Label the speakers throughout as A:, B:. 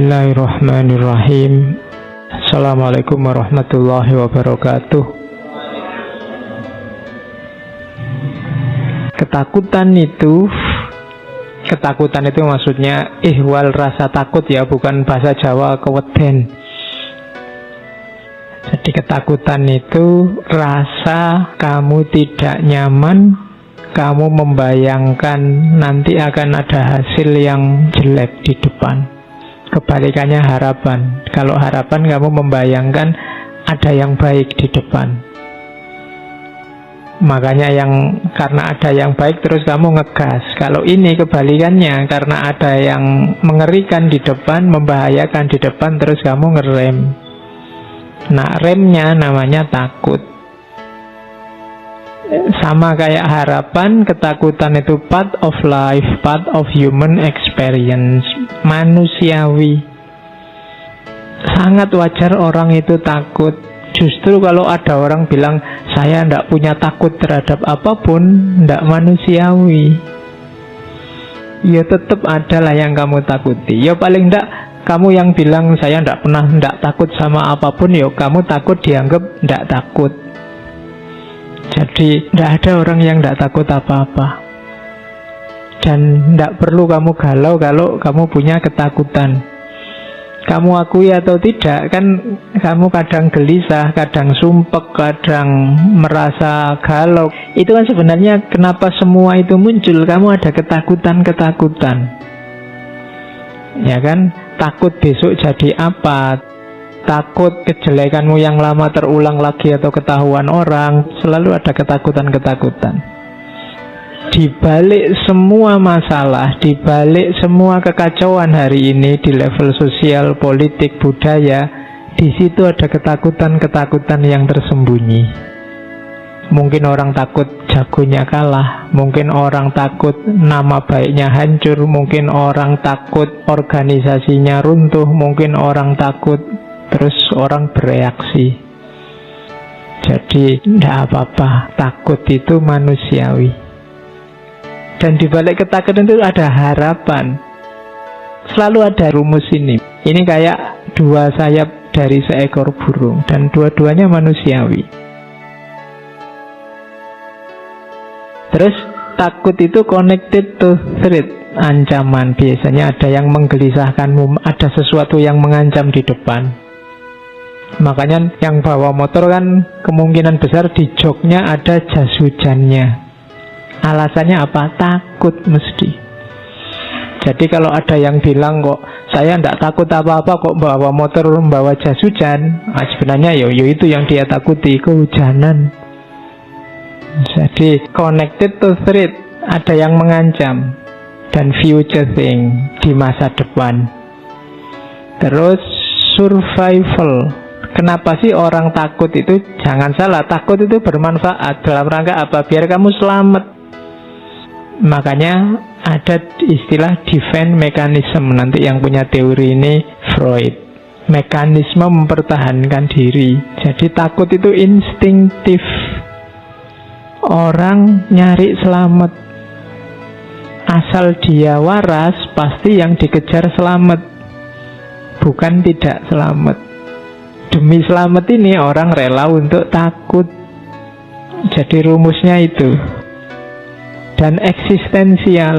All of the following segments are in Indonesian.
A: Bismillahirrahmanirrahim. Assalamualaikum warahmatullahi wabarakatuh. Ketakutan itu maksudnya ihwal rasa takut ya, bukan bahasa Jawa keweden. Jadi ketakutan itu rasa kamu tidak nyaman, kamu membayangkan nanti akan ada hasil yang jelek di depan. Kebalikannya harapan. Kalau harapan kamu membayangkan ada yang baik di depan. Makanya karena ada yang baik terus kamu ngegas. Kalau ini kebalikannya, karena ada yang mengerikan di depan, membahayakan di depan, terus kamu ngerem. Nah, remnya namanya takut. Sama kayak harapan, ketakutan itu part of life, part of human experience, manusiawi. Sangat wajar orang itu takut. Justru kalau ada orang bilang saya tidak punya takut terhadap apapun, tidak manusiawi. Ya tetap adalah yang kamu takuti. Ya paling tidak kamu yang bilang saya tidak takut sama apapun, ya kamu takut dianggap tidak takut. Jadi tidak ada orang yang tidak takut apa-apa. Dan tidak perlu kamu galau kalau kamu punya ketakutan. Kamu akui atau tidak, kan kamu kadang gelisah, kadang sumpek, kadang merasa galau. Itu kan sebenarnya kenapa semua itu muncul. Kamu ada ketakutan-ketakutan. Ya kan? Takut besok jadi apa? Takut kejelekanmu yang lama terulang lagi atau ketahuan orang. Selalu ada ketakutan-ketakutan. Di balik semua masalah, di balik semua kekacauan hari ini di level sosial, politik, budaya, di situ ada ketakutan-ketakutan yang tersembunyi. Mungkin orang takut jagonya kalah, mungkin orang takut nama baiknya hancur, mungkin orang takut organisasinya runtuh, mungkin orang takut. Terus orang bereaksi. Jadi tidak apa-apa, takut itu manusiawi. Dan di balik ketakutan itu ada harapan. Selalu ada rumus ini. Ini kayak dua sayap dari seekor burung, dan dua-duanya manusiawi. Terus takut itu connected to threat, ancaman. Biasanya ada yang menggelisahkanmu, ada sesuatu yang mengancam di depan. Makanya yang bawa motor kan kemungkinan besar di joknya ada jas hujannya. Alasannya apa? Takut mesti. Jadi kalau ada yang bilang kok saya tidak takut apa-apa kok bawa motor membawa jas hujan, sebenarnya yo itu yang dia takuti, kehujanan. Jadi connected to threat, ada yang mengancam, dan future thing, di masa depan. Terus survival. Kenapa sih orang takut itu? Jangan salah, takut itu bermanfaat. Dalam rangka apa? Biar kamu selamat. Makanya ada istilah defense mechanism. Nanti yang punya teori ini Freud. Mekanisme mempertahankan diri. Jadi takut itu instinktif. Orang nyari selamat. Asal dia waras, pasti yang dikejar selamat, bukan tidak selamat. Demi selamat ini orang rela untuk takut. Jadi rumusnya itu. Dan eksistensial.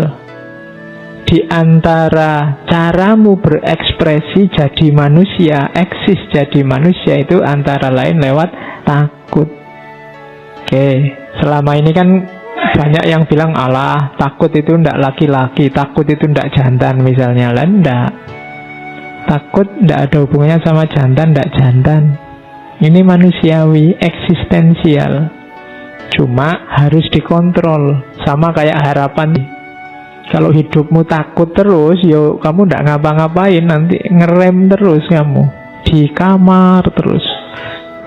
A: Di antara caramu berekspresi jadi manusia, eksis jadi manusia, itu antara lain lewat takut. Oke, selama ini kan banyak yang bilang alah takut itu ndak laki-laki, takut itu ndak jantan misalnya. Lah ndak. Takut tidak ada hubungannya sama jantan, tidak jantan. Ini manusiawi, eksistensial. Cuma harus dikontrol. Sama kayak harapan. Kalau hidupmu takut terus, yo kamu tidak ngapa-ngapain, nanti ngerem terus kamu. Di kamar terus.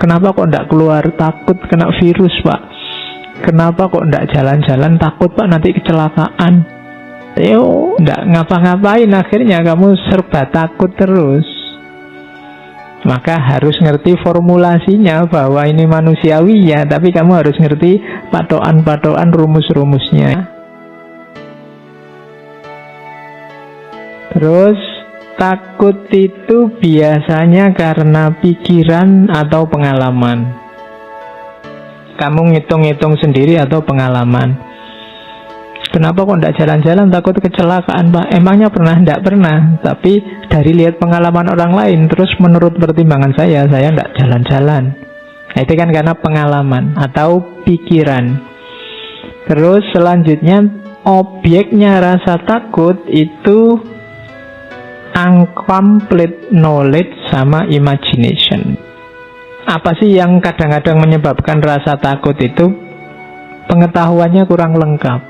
A: Kenapa kok tidak keluar? Takut kena virus, Pak. Kenapa kok tidak jalan-jalan? Takut, Pak, nanti kecelakaan. Yo, nggak ngapa-ngapain, akhirnya kamu serba takut terus. Maka harus ngerti formulasinya bahwa ini manusiawi ya, tapi kamu harus ngerti patokan-patokan, rumus-rumusnya. Terus Takut itu biasanya karena pikiran atau pengalaman. Kamu ngitung-ngitung sendiri atau pengalaman. Kenapa kok tidak jalan-jalan? Takut kecelakaan, Pak. Emangnya pernah? Tidak pernah. Tapi dari lihat pengalaman orang lain, terus menurut pertimbangan saya tidak jalan-jalan. Nah, itu kan karena pengalaman atau pikiran. Terus selanjutnya, objeknya rasa takut itu incomplete knowledge sama imagination. Apa sih yang kadang-kadang menyebabkan rasa takut itu? Pengetahuannya kurang lengkap.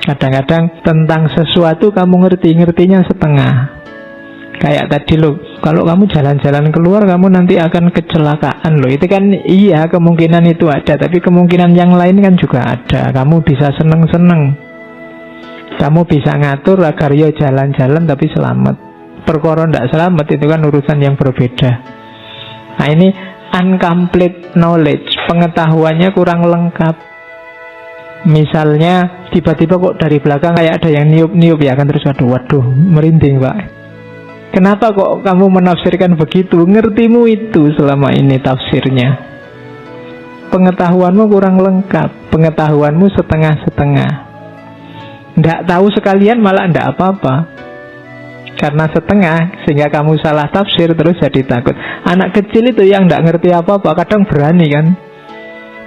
A: Kadang-kadang tentang sesuatu kamu ngertinya setengah. Kayak tadi loh, kalau kamu jalan-jalan keluar kamu nanti akan kecelakaan loh. Itu kan iya, kemungkinan itu ada, tapi kemungkinan yang lain kan juga ada. Kamu bisa seneng-seneng, kamu bisa ngatur agar ya jalan-jalan tapi selamat. Perkara ndak selamat itu kan urusan yang berbeda. Nah, ini incomplete knowledge, pengetahuannya kurang lengkap. Misalnya tiba-tiba kok dari belakang kayak ada yang niup-niup, ya kan, terus waduh merinding, Pak. Kenapa kok kamu menafsirkan begitu? Ngertimu itu selama ini tafsirnya. Pengetahuanmu kurang lengkap, pengetahuanmu setengah-setengah. Nggak tahu sekalian malah nggak apa-apa. Karena setengah, sehingga kamu salah tafsir, terus jadi takut. Anak kecil itu yang nggak ngerti apa-apa, kadang berani kan.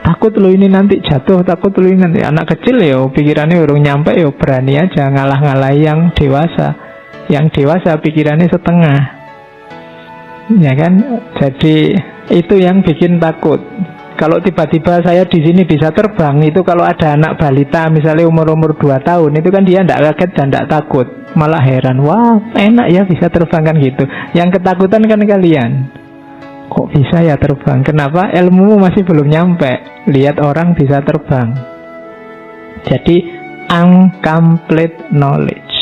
A: Takut lo ini nanti jatuh, takut lo ini nanti. Anak kecil ya pikirannya urung nyampe, ya berani aja ngalah-ngalahi yang dewasa. Yang dewasa pikirannya setengah, ya kan. Jadi itu yang bikin takut. Kalau tiba-tiba saya di sini bisa terbang, itu kalau ada anak balita misalnya umur-umur 2 tahun, itu kan dia tidak kaget dan tidak takut, malah heran, wah enak ya bisa terbang kan gitu. Yang ketakutan kan kalian, kok bisa ya terbang? Kenapa? Ilmumu masih belum nyampe. Lihat orang bisa terbang. Jadi incomplete knowledge.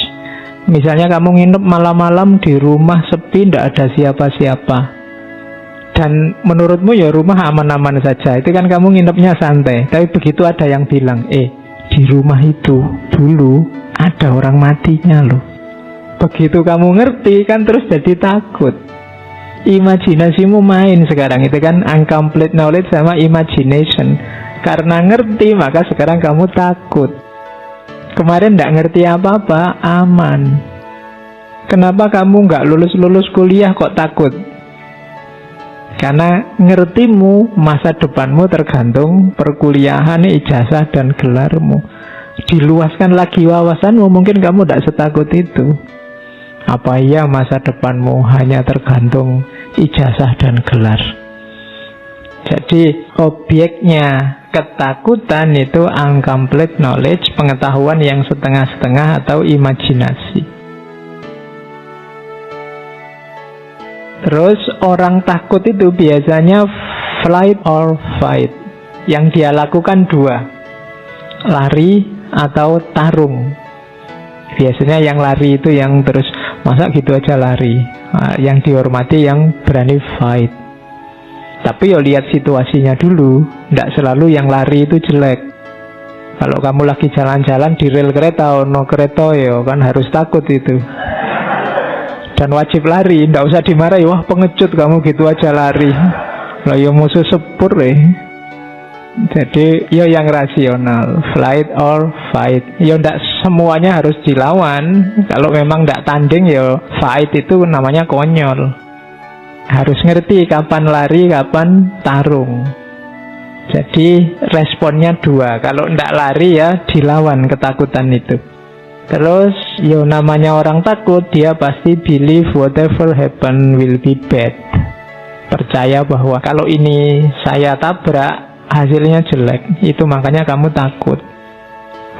A: Misalnya kamu nginep malam-malam di rumah sepi, tidak ada siapa-siapa, dan menurutmu ya rumah aman-aman saja, itu kan kamu nginepnya santai. Tapi begitu ada yang bilang, di rumah itu dulu ada orang matinya loh. Begitu kamu ngerti kan terus jadi takut. Imajinasimu main sekarang, itu kan incomplete knowledge sama imagination. Karena ngerti maka sekarang kamu takut. Kemarin nggak ngerti apa-apa, aman. Kenapa kamu nggak lulus-lulus kuliah kok takut? Karena ngertimu, masa depanmu tergantung perkuliahan, ijazah dan gelarmu. Diluaskan lagi wawasanmu, mungkin kamu tidak setakut itu. Apa iya masa depanmu hanya tergantung ijazah dan gelar? Jadi objeknya ketakutan itu incomplete knowledge, pengetahuan yang setengah-setengah atau imajinasi. Terus orang takut itu biasanya flight or fight. Yang dia lakukan 2, lari atau tarung. Biasanya yang lari itu yang terus, masa gitu aja lari. Yang dihormati yang berani fight. Tapi ya lihat situasinya dulu. Tidak selalu yang lari itu jelek. Kalau kamu lagi jalan-jalan di rel kereta, ono kereta ya kan harus takut itu. Dan wajib lari, tidak usah dimarahi. Wah pengecut kamu gitu aja lari. Lah ya musuh sepur ya. Jadi ya yang rasional, flight or fight. Ya tidak semuanya harus dilawan. Kalau memang tidak tanding ya fight itu namanya konyol. Harus ngerti kapan lari, kapan tarung. Jadi responnya 2. Kalau tidak lari ya dilawan ketakutan itu. Terus ya namanya orang takut, dia pasti believe whatever happen will be bad. Percaya bahwa kalau ini saya tabrak hasilnya jelek. Itu makanya kamu takut.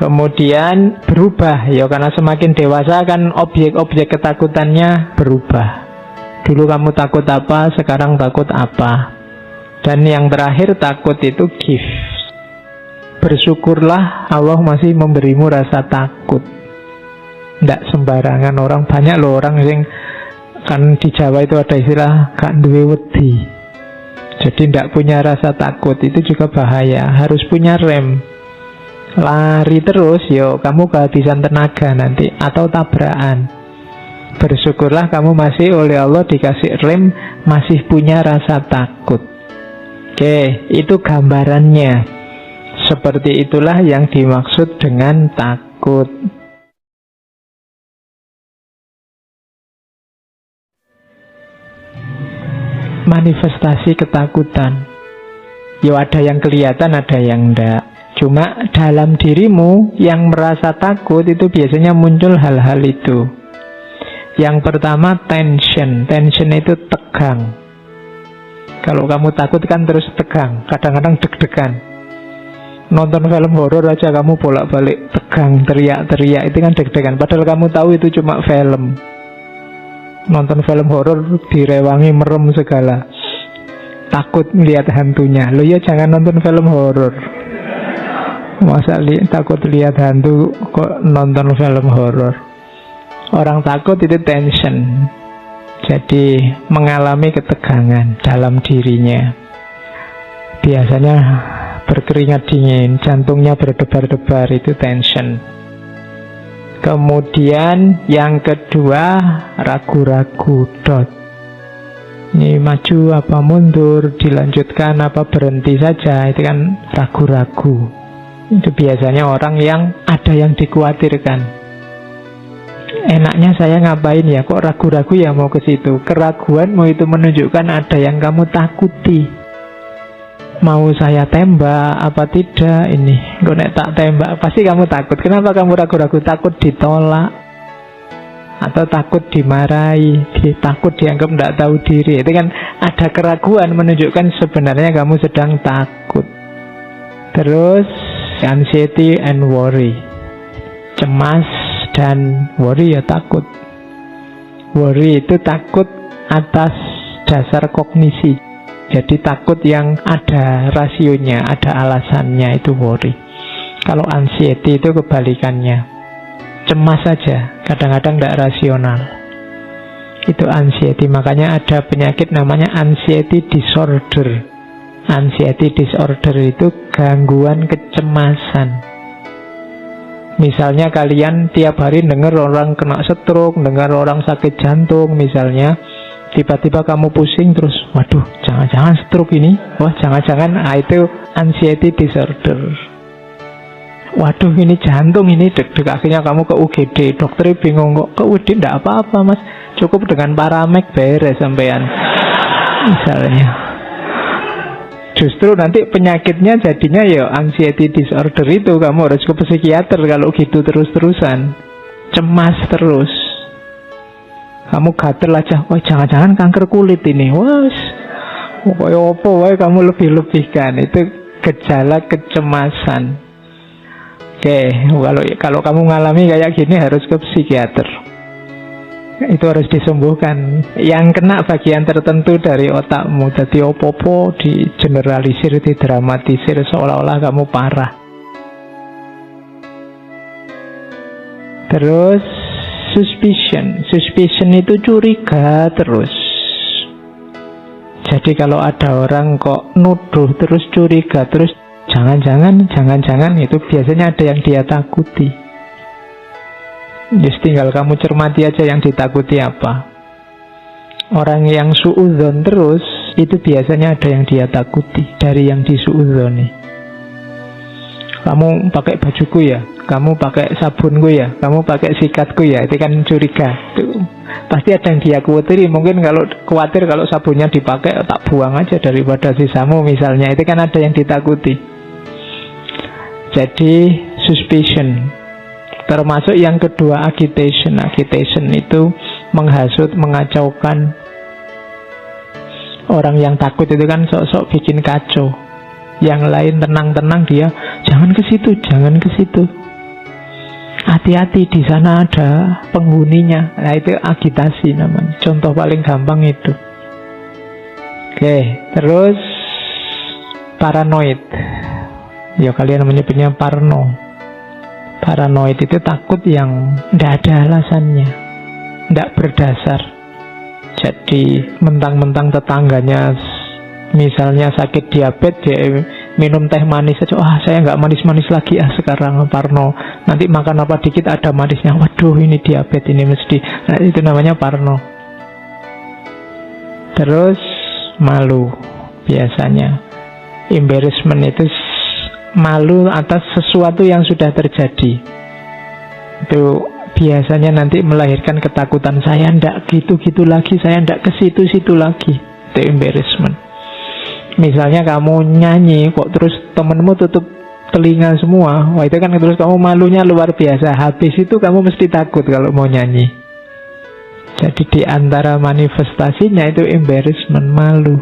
A: Kemudian berubah ya, karena semakin dewasa kan objek-objek ketakutannya berubah. Dulu kamu takut apa, sekarang takut apa. Dan yang terakhir takut itu gift. Bersyukurlah Allah masih memberimu rasa takut. Tidak sembarangan orang. Banyak loh orang yang kan di Jawa itu ada istilah gak duwe wedi. Jadi tidak punya rasa takut itu juga bahaya. Harus punya rem. Lari terus yo kamu kehabisan tenaga nanti, atau tabrakan. Bersyukurlah kamu masih oleh Allah dikasih rem, masih punya rasa takut. Oke, itu gambarannya. Seperti itulah yang dimaksud dengan takut. Manifestasi ketakutan. Ya ada yang kelihatan, ada yang enggak. Cuma dalam dirimu yang merasa takut itu biasanya muncul hal-hal itu. Yang pertama tension. Tension itu tegang. Kalau kamu takut kan terus tegang, kadang-kadang deg-degan. Nonton film horor aja kamu bolak-balik tegang, teriak-teriak, itu kan deg-degan. Padahal kamu tahu itu cuma film. Nonton film horor direwangi merem segala, takut melihat hantunya. Loh ya jangan nonton film horor. Masa takut lihat hantu kok nonton film horor. Orang takut itu tension. Jadi mengalami ketegangan dalam dirinya. Biasanya berkeringat dingin, jantungnya berdebar-debar, itu tension. Kemudian yang kedua ragu-ragu, doubt. Ini maju apa mundur, dilanjutkan apa berhenti saja, itu kan ragu-ragu. Itu biasanya orang yang ada yang dikhawatirkan. Enaknya saya ngapain ya, kok ragu-ragu ya mau ke situ. Keraguanmu itu menunjukkan ada yang kamu takuti. Mau saya tembak apa tidak ini? Kok nek tak tembak pasti kamu takut. Kenapa kamu ragu-ragu? Takut ditolak, atau takut dimarahi, takut dianggap tidak tahu diri. Itu kan ada keraguan menunjukkan sebenarnya kamu sedang takut. Terus anxiety and worry, cemas dan worry ya takut. Worry itu takut atas dasar kognisi. Jadi takut yang ada rasionya, ada alasannya, itu worry. Kalau anxiety itu kebalikannya, cemas saja, kadang-kadang tidak rasional. Itu anxiety. Makanya ada penyakit namanya anxiety disorder. Anxiety disorder itu gangguan kecemasan. Misalnya kalian tiap hari dengar orang kena stroke, dengar orang sakit jantung misalnya, tiba-tiba kamu pusing terus, waduh, jangan-jangan stroke ini, wah jangan-jangan, itu anxiety disorder. Waduh ini jantung ini deg-deg, akhirnya kamu ke UGD, dokternya bingung, kok ke UGD tidak apa-apa mas, cukup dengan Paramek beres sampean. Misalnya. Justru nanti penyakitnya jadinya ya anxiety disorder itu. Kamu harus ke psikiater kalau gitu terus-terusan. Cemas terus. Kamu gatel aja, wah jangan-jangan kanker kulit ini. Wah, pokoknya apa, wah kamu lebih-lebihkan. Itu gejala kecemasan. Oke, kalau kamu ngalami kayak gini harus ke psikiater. Itu harus disembuhkan. Yang kena bagian tertentu dari otakmu. Jadi opo-opo di generalisir, didramatisir seolah-olah kamu parah. Terus suspicion. Suspicion itu curiga terus. Jadi kalau ada orang kok nuduh terus, curiga terus, jangan-jangan itu biasanya ada yang dia takuti. Just tinggal kamu cermati aja yang ditakuti apa. Orang yang suudzon terus, itu biasanya ada yang dia takuti dari yang disuudzoni. Kamu pakai bajuku ya, kamu pakai sabunku ya, kamu pakai sikatku ya, itu kan curiga. Itu pasti ada yang dia khawatiri. Mungkin kalau khawatir kalau sabunnya dipakai, tak buang aja daripada sisamu misalnya. Itu kan ada yang ditakuti. Jadi suspicion. Termasuk yang kedua agitation. Agitation itu menghasut, mengacaukan. Orang yang takut itu kan sok-sok bikin kacau. Yang lain tenang-tenang, dia jangan ke situ, jangan ke situ. Hati-hati di sana ada penghuninya. Nah itu agitasi namanya. Contoh paling gampang itu. Oke, terus paranoid. Ya kalian menyebutnya parno. Paranoid itu takut yang tidak ada alasannya, tidak berdasar. Jadi mentang-mentang tetangganya misalnya sakit diabetes, dia minum teh manis saja, saya nggak manis-manis lagi sekarang, parno. Nanti makan apa dikit ada manisnya, waduh ini diabetes ini mesti. Nah, itu namanya parno. Terus malu biasanya. Embarrassment itu malu atas sesuatu yang sudah terjadi. Itu biasanya nanti melahirkan ketakutan, saya ndak gitu-gitu lagi, saya ndak ke situ-situ lagi. Itu embarrassment. Misalnya kamu nyanyi kok terus temenmu tutup telinga semua, wah itu kan terus kamu malunya luar biasa. Habis itu kamu mesti takut kalau mau nyanyi. Jadi di antara manifestasinya itu embarrassment, malu.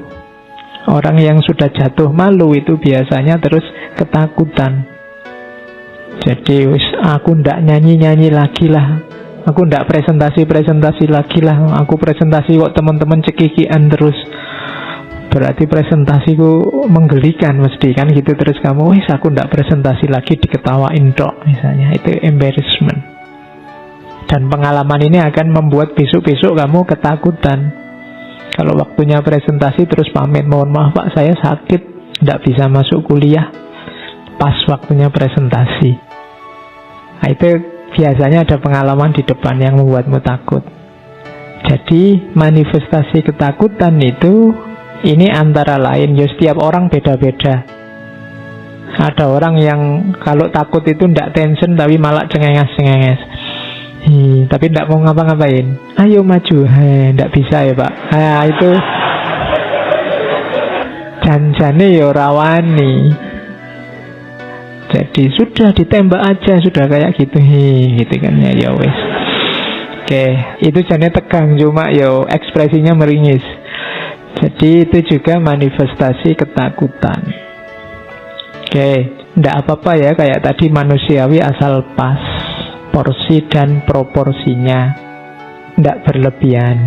A: Orang yang sudah jatuh malu itu biasanya terus ketakutan. Jadi aku ndak nyanyi-nyanyi lagi lah, aku ndak presentasi-presentasi lagi lah, aku presentasi kok teman-teman cekikian terus, berarti presentasiku menggelikan mesti kan gitu. Terus kamu, aku ndak presentasi lagi, diketawain dok misalnya. Itu embarrassment. Dan pengalaman ini akan membuat besok-besok kamu ketakutan. Kalau waktunya presentasi terus pamit, mohon maaf pak saya sakit, ndak bisa masuk kuliah pas waktunya presentasi. Nah, itu biasanya ada pengalaman di depan yang membuatmu takut. Jadi manifestasi ketakutan itu ini antara lain, ya setiap orang beda-beda. Ada orang yang kalau takut itu ndak tension tapi malah cengenges-cengenges. Tapi ndak mau ngapa-ngapain. Ayo maju, ndak bisa ya pak. Itu janjane ya rawani. Jadi sudah ditembak aja, sudah kayak gitu, gitu kan ya wes. Oke, itu jane tegang cuma yo ekspresinya meringis. Jadi itu juga manifestasi ketakutan. Oke, ndak apa-apa ya, kayak tadi manusiawi asal pas porsi dan proporsinya, ndak berlebihan.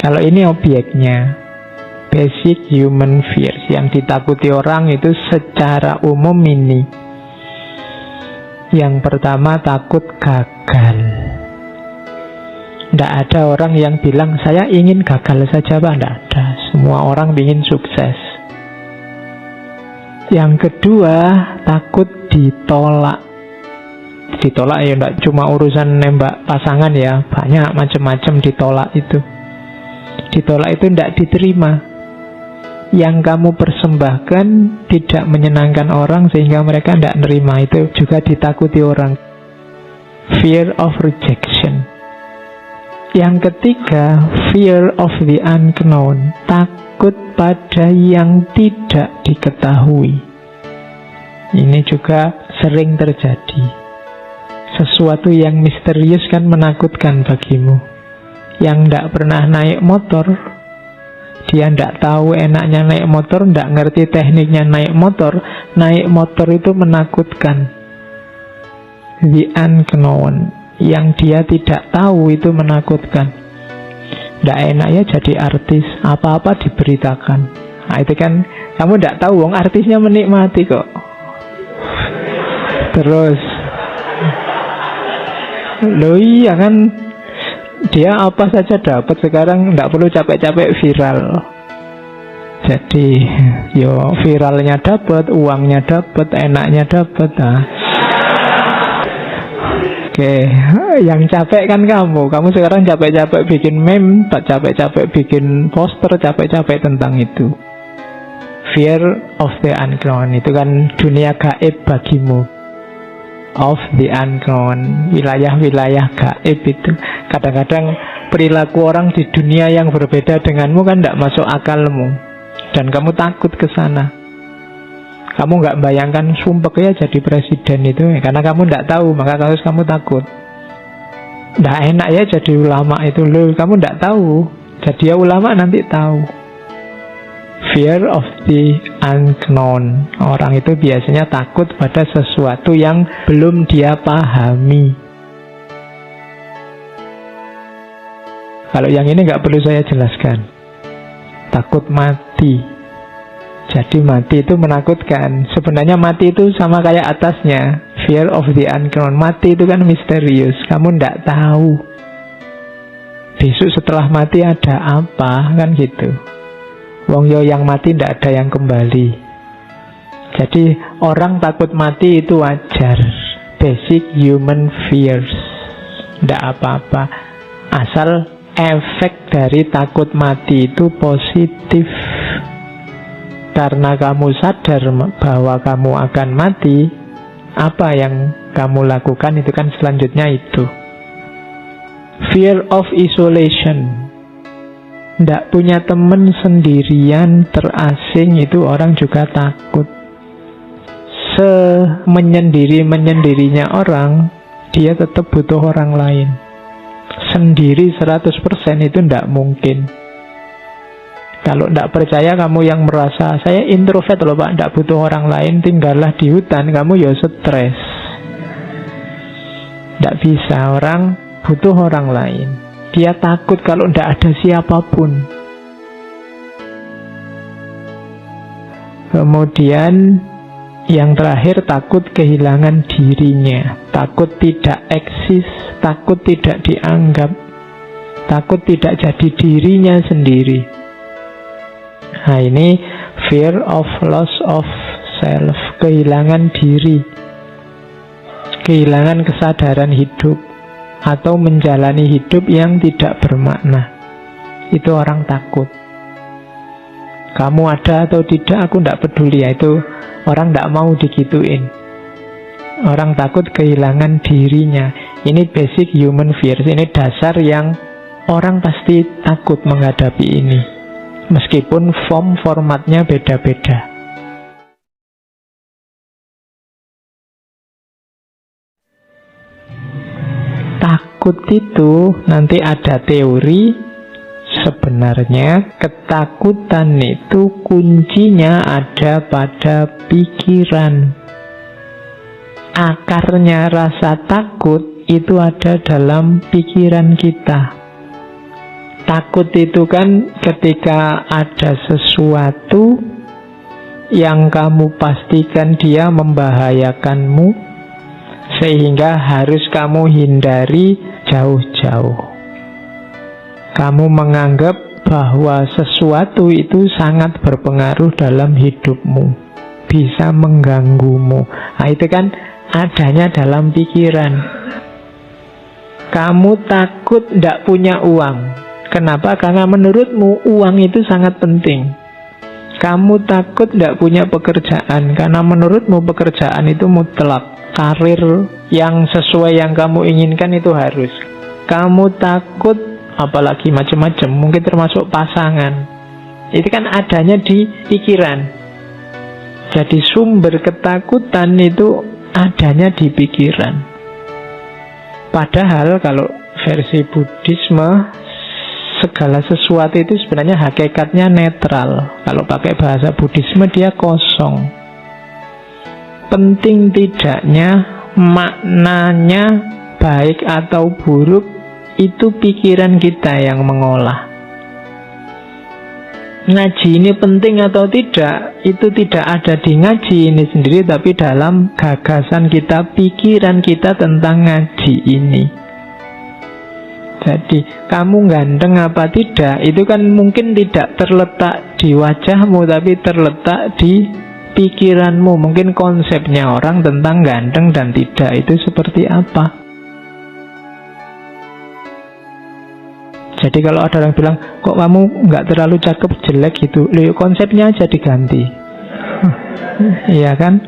A: Kalau ini objeknya, basic human fears yang ditakuti orang itu secara umum ini. Yang pertama takut gagal. Tidak ada orang yang bilang saya ingin gagal saja pak, tidak ada. Semua orang ingin sukses. Yang kedua takut ditolak. Ditolak ya tidak cuma urusan nembak pasangan ya, banyak macam-macam ditolak itu. Ditolak itu tidak diterima. Yang kamu persembahkan tidak menyenangkan orang sehingga mereka tidak nerima, itu juga ditakuti orang. Fear of rejection. Yang ketiga, fear of the unknown. Takut pada yang tidak diketahui. Ini juga sering terjadi. Sesuatu yang misterius kan menakutkan bagimu. Yang tidak pernah naik motor, dia tidak tahu enaknya naik motor, tidak ngerti tekniknya naik motor itu menakutkan. The unknown, yang dia tidak tahu itu menakutkan. Tidak enak ya jadi artis, apa-apa diberitakan. Nah itu kan kamu tidak tahu, wong artisnya menikmati kok. Terus loh iya kan, dia apa saja dapat sekarang, tidak perlu capek-capek viral. Jadi yo viralnya dapat, uangnya dapat, enaknya dapat. Oke, yang capek kan kamu. Kamu sekarang capek-capek bikin meme, tak capek-capek bikin poster, capek-capek tentang itu. Fear of the unknown, itu kan dunia gaib bagimu. Of the unknown, wilayah-wilayah gaib itu. Kadang-kadang perilaku orang di dunia yang berbeda denganmu kan tidak masuk akalmu, dan kamu takut ke sana. Kamu nggak bayangkan sumpek ya jadi presiden itu, karena kamu nggak tahu, maka harus kamu takut. Nggak enak ya jadi ulama itu, loh kamu nggak tahu, jadi ya ulama nanti tahu. Fear of the unknown. Orang itu biasanya takut pada sesuatu yang belum dia pahami. Kalau yang ini nggak perlu saya jelaskan. Takut mati. Jadi mati itu menakutkan. Sebenarnya mati itu sama kayak atasnya, fear of the unknown. Mati itu kan misterius, kamu nggak tahu besok setelah mati ada apa, kan gitu. Wong yo yang mati ndak ada yang kembali. Jadi orang takut mati itu wajar. Basic human fears. Ndak apa-apa. Asal efek dari takut mati itu positif. Karena kamu sadar bahwa kamu akan mati, apa yang kamu lakukan itu kan selanjutnya itu. Fear of isolation. Ndak punya teman, sendirian, terasing, itu orang juga takut. Semenyendiri-menyendirinya orang, dia tetap butuh orang lain. Sendiri 100% itu ndak mungkin. Kalau ndak percaya kamu yang merasa saya introvert loh Pak, ndak butuh orang lain, tinggallah di hutan, kamu ya stres. Ndak bisa, orang butuh orang lain. Dia takut kalau ndak ada siapapun. Kemudian yang terakhir, takut kehilangan dirinya. Takut tidak eksis, takut tidak dianggap, takut tidak jadi dirinya sendiri. Nah ini fear of loss of self, kehilangan diri, kehilangan kesadaran hidup, atau menjalani hidup yang tidak bermakna. Itu orang takut. Kamu ada atau tidak aku tidak peduli, itu orang tidak mau digituin. Orang takut kehilangan dirinya. Ini basic human fears, ini dasar yang orang pasti takut menghadapi ini. Meskipun formatnya beda-beda. Takut itu nanti ada teori. Sebenarnya ketakutan itu kuncinya ada pada pikiran. Akarnya rasa takut itu ada dalam pikiran kita. Takut itu kan ketika ada sesuatu yang kamu pastikan dia membahayakanmu, sehingga harus kamu hindari jauh-jauh. Kamu menganggap bahwa sesuatu itu sangat berpengaruh dalam hidupmu, bisa mengganggumu. Nah itu kan adanya dalam pikiran. Kamu takut tidak punya uang. Kenapa? Karena menurutmu uang itu sangat penting. Kamu takut tidak punya pekerjaan, karena menurutmu pekerjaan itu mutlak. Karir yang sesuai yang kamu inginkan itu harus. Kamu takut, apalagi macam-macam, mungkin termasuk pasangan. Itu kan adanya di pikiran. Jadi sumber ketakutan itu adanya di pikiran. Padahal kalau versi Buddhisme, segala sesuatu itu sebenarnya hakikatnya netral. Kalau pakai bahasa Buddhisme dia kosong. Penting tidaknya, maknanya baik atau buruk, itu pikiran kita yang mengolah. Ngaji ini penting atau tidak, itu tidak ada di ngaji ini sendiri, tapi dalam gagasan kita, pikiran kita tentang ngaji ini. Jadi kamu ganteng apa tidak, itu kan mungkin tidak terletak di wajahmu, tapi terletak di pikiranmu. Mungkin konsepnya orang tentang ganteng dan tidak itu seperti apa. Jadi kalau ada orang bilang, kok kamu nggak terlalu cakep, jelek gitu, konsepnya aja diganti. Iya kan?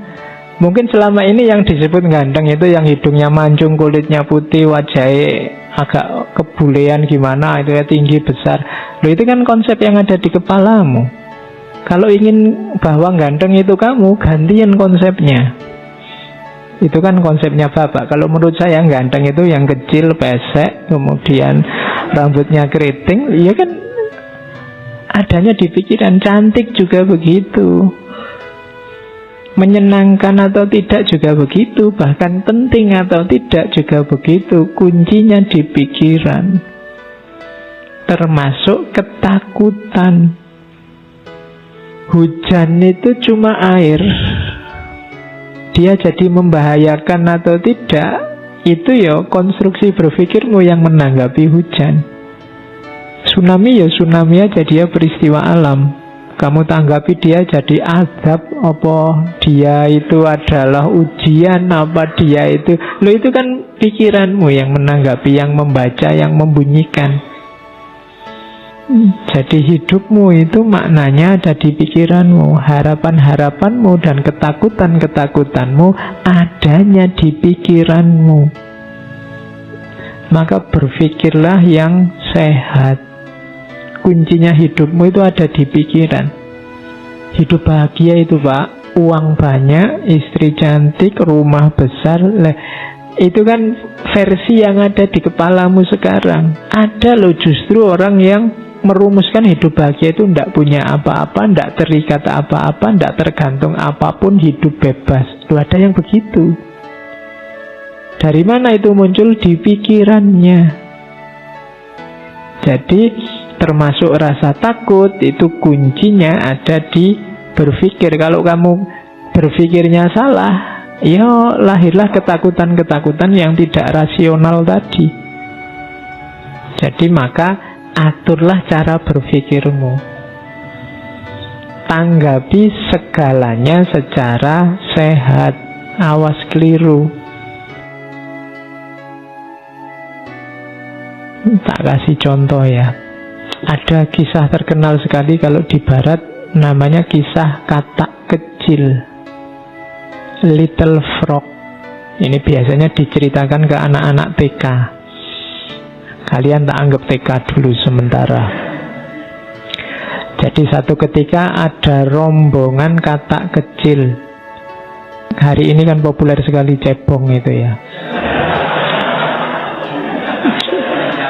A: Mungkin selama ini yang disebut ganteng itu yang hidungnya mancung, kulitnya putih, wajahnya agak kebulean gimana, itu ya tinggi besar. Itu kan konsep yang ada di kepalamu. Kalau ingin bahwa ganteng itu kamu, gantian konsepnya. Itu kan konsepnya Bapak. Kalau menurut saya ganteng itu yang kecil, pesek, kemudian rambutnya keriting, iya kan adanya di pikiran. Cantik juga begitu. Menyenangkan atau tidak juga begitu. Bahkan penting atau tidak juga begitu. Kuncinya di pikiran. Termasuk ketakutan. Hujan itu cuma air. Dia jadi membahayakan atau tidak, itu ya konstruksi berpikirmu yang menanggapi hujan. Tsunami ya tsunami aja, dia peristiwa alam. Kamu tanggapi dia jadi azab, apa dia itu adalah ujian, apa dia itu. Lo itu kan pikiranmu yang menanggapi, yang membaca, yang membunyikan. Jadi hidupmu itu maknanya ada di pikiranmu. Harapan-harapanmu dan ketakutan-ketakutanmu adanya di pikiranmu. Maka berpikirlah yang sehat. Kuncinya hidupmu itu ada di pikiran. Hidup bahagia itu, Pak, uang banyak, istri cantik, rumah besar. Itu kan versi yang ada di kepalamu sekarang. Ada loh justru orang yang merumuskan hidup bahagia itu tidak punya apa-apa, tidak terikat apa-apa, tidak tergantung apapun, hidup bebas. Loh, ada yang begitu. Dari mana itu muncul? Di pikirannya. Jadi termasuk rasa takut itu kuncinya ada di berpikir. Kalau kamu berpikirnya salah, ya lahirlah ketakutan-ketakutan yang tidak rasional tadi. Jadi maka aturlah cara berpikirmu. Tanggapi segalanya secara sehat. Awas keliru. Tak kasih contoh ya. Ada kisah terkenal sekali kalau di barat, namanya kisah katak kecil, Little Frog. Ini biasanya diceritakan ke anak-anak TK. Kalian tak anggap TK dulu sementara. Jadi satu ketika ada rombongan katak kecil. Hari ini kan populer sekali cebong itu ya.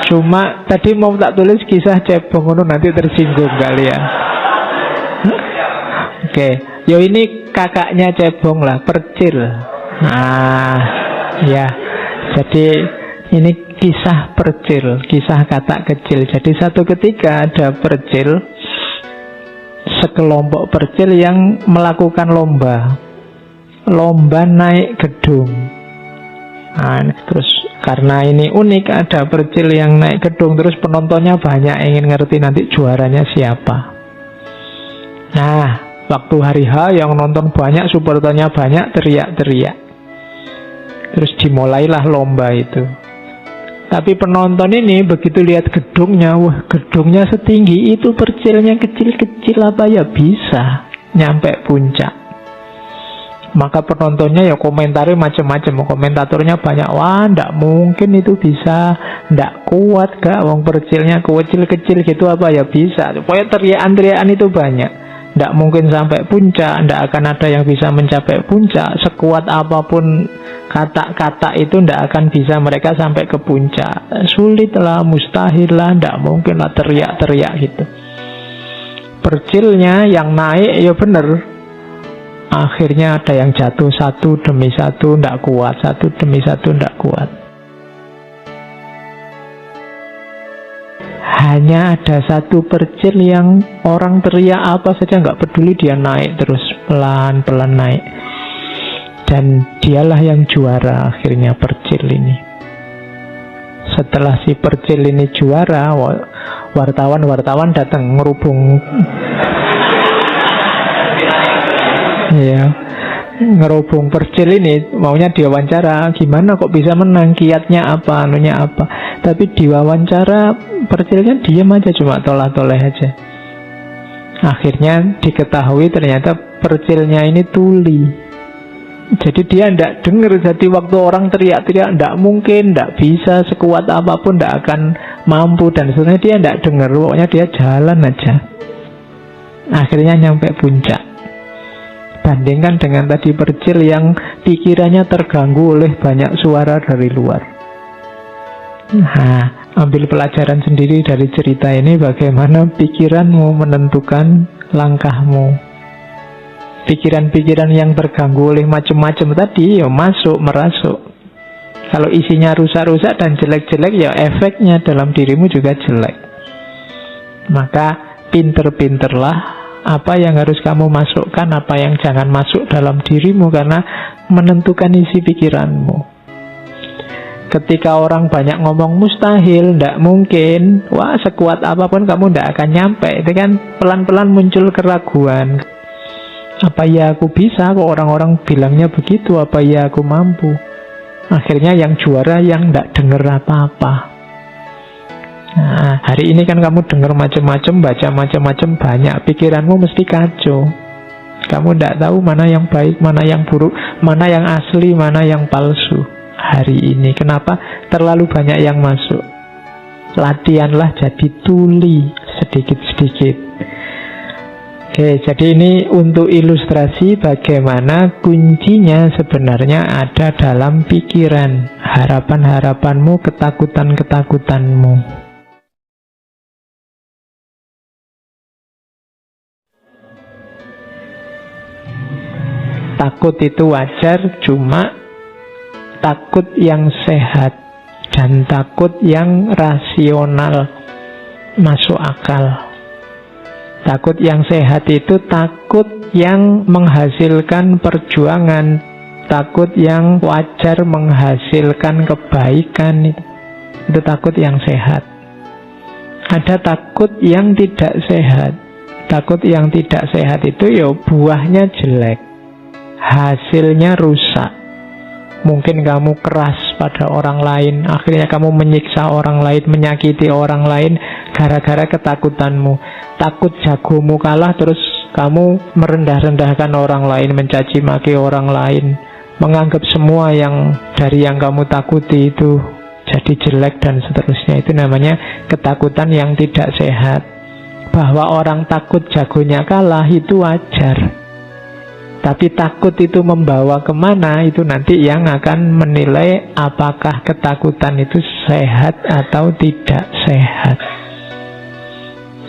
A: Cuma tadi mau tak tulis kisah cebong, nanti tersinggung kalian. Oke, yo ini kakaknya cebong lah, Percil. Nah, ya. Jadi ini kisah Percil, kisah katak kecil. Jadi satu ketika ada Percil, sekelompok Percil yang melakukan lomba naik gedung. Nah, terus karena ini unik, ada Percil yang naik gedung, terus penontonnya banyak, ingin ngerti nanti juaranya siapa. Nah, waktu hari H yang nonton banyak, supporternya banyak, teriak-teriak. Terus dimulailah lomba itu. Tapi penonton ini begitu lihat gedungnya, wah gedungnya setinggi itu, Percilnya kecil-kecil apa ya bisa nyampe puncak. Maka penontonnya ya komentarnya macam-macam. Komentatornya banyak. Wah, ndak mungkin itu bisa, ndak kuat gak, wong Percilnya kecil-kecil gitu apa ya bisa. Pokoknya teriakan-teriakan itu banyak. Ndak mungkin sampai puncak, ndak akan ada yang bisa mencapai puncak. Sekuat apapun kata-kata itu ndak akan bisa mereka sampai ke puncak. Sulit lah, mustahil lah, ndak mungkin lah, teriak-teriak gitu. Percilnya yang naik ya bener. Akhirnya ada yang jatuh satu demi satu, ndak kuat, satu demi satu, ndak kuat. Hanya ada satu Percil yang orang teriak apa saja nggak peduli, dia naik terus, pelan-pelan naik. Dan dialah yang juara akhirnya, Percil ini. Setelah si Percil ini juara, wartawan datang ngerubung. Ya, ngerubung Percil ini, maunya diwawancara, gimana kok bisa menang, kiatnya apa, anunya apa. Tapi diwawancara Percilnya diam aja, cuma tolah-toleh aja. Akhirnya diketahui ternyata Percilnya ini tuli. Jadi dia tidak dengar. Jadi waktu orang teriak-teriak, tidak mungkin, tidak bisa, sekuat apapun tidak akan mampu. Dan sebenarnya dia tidak dengar, pokoknya dia jalan aja. Akhirnya nyampe puncak. Bandingkan dengan tadi Percil yang pikirannya terganggu oleh banyak suara dari luar. Nah, ambil pelajaran sendiri dari cerita ini, bagaimana pikiranmu menentukan langkahmu. Pikiran-pikiran yang terganggu oleh macam-macam tadi, ya masuk, merasuk. Kalau isinya rusak-rusak dan jelek-jelek, ya efeknya dalam dirimu juga jelek. Maka pinter-pinterlah apa yang harus kamu masukkan, apa yang jangan masuk dalam dirimu, karena menentukan isi pikiranmu. Ketika orang banyak ngomong mustahil, ndak mungkin, wah sekuat apapun kamu ndak akan nyampe. Itu kan pelan-pelan muncul keraguan. Apa ya aku bisa, kok orang-orang bilangnya begitu, apa ya aku mampu. Akhirnya yang juara yang ndak denger apa-apa. Nah, hari ini kan kamu dengar macam-macam, baca macam-macam, banyak, pikiranmu mesti kacau. Kamu ndak tahu mana yang baik, mana yang buruk, mana yang asli, mana yang palsu. Hari ini kenapa terlalu banyak yang masuk? Latihanlah jadi tuli sedikit-sedikit. Oke, jadi ini untuk ilustrasi bagaimana kuncinya sebenarnya ada dalam pikiran, harapan-harapanmu, ketakutan-ketakutanmu. Takut itu wajar, cuma takut yang sehat dan takut yang rasional, masuk akal. Takut yang sehat itu takut yang menghasilkan perjuangan, takut yang wajar menghasilkan kebaikan. Itu takut yang sehat. Ada takut yang tidak sehat. Takut yang tidak sehat itu ya buahnya jelek, hasilnya rusak. Mungkin kamu keras pada orang lain, akhirnya kamu menyiksa orang lain, menyakiti orang lain gara-gara ketakutanmu. Takut jagomu kalah, terus kamu merendah-rendahkan orang lain, mencaci maki orang lain, menganggap semua yang dari yang kamu takuti itu jadi jelek dan seterusnya. Itu namanya ketakutan yang tidak sehat. Bahwa orang takut jagonya kalah itu wajar, tapi takut itu membawa kemana, itu nanti yang akan menilai apakah ketakutan itu sehat atau tidak sehat.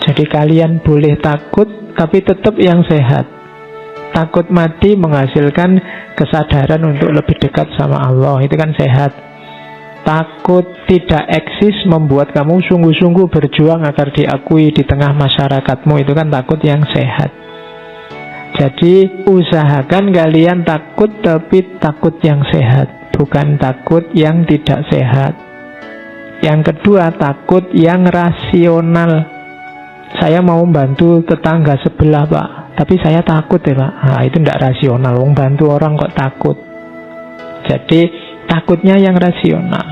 A: Jadi kalian boleh takut, tapi tetap yang sehat. Takut mati menghasilkan kesadaran untuk lebih dekat sama Allah, itu kan sehat. Takut tidak eksis membuat kamu sungguh-sungguh berjuang agar diakui di tengah masyarakatmu, itu kan takut yang sehat. Jadi usahakan kalian takut, tapi takut yang sehat, bukan takut yang tidak sehat. Yang kedua, takut yang rasional. Saya mau bantu tetangga sebelah, Pak, tapi saya takut ya, Pak. Nah, itu tidak rasional. Wong bantu orang kok takut. Jadi takutnya yang rasional.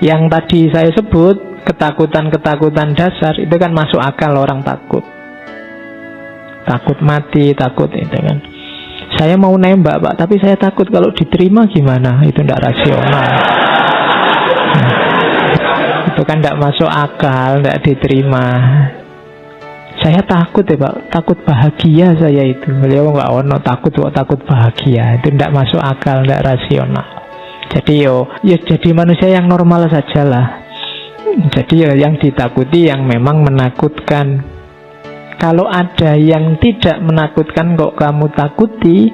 A: Yang tadi saya sebut ketakutan-ketakutan dasar itu kan masuk akal orang takut. Takut mati, takut itu kan. Saya mau nembak, Pak, tapi saya takut kalau diterima gimana? Itu tidak rasional. Itu kan tidak masuk akal, tidak diterima. Saya takut ya, Pak, takut bahagia saya itu. Beliau nggak ono takut kok takut bahagia. Itu tidak masuk akal, tidak rasional. Jadi ya jadi manusia yang normal sajalah. Jadi yang ditakuti yang memang menakutkan. Kalau ada yang tidak menakutkan kok kamu takuti,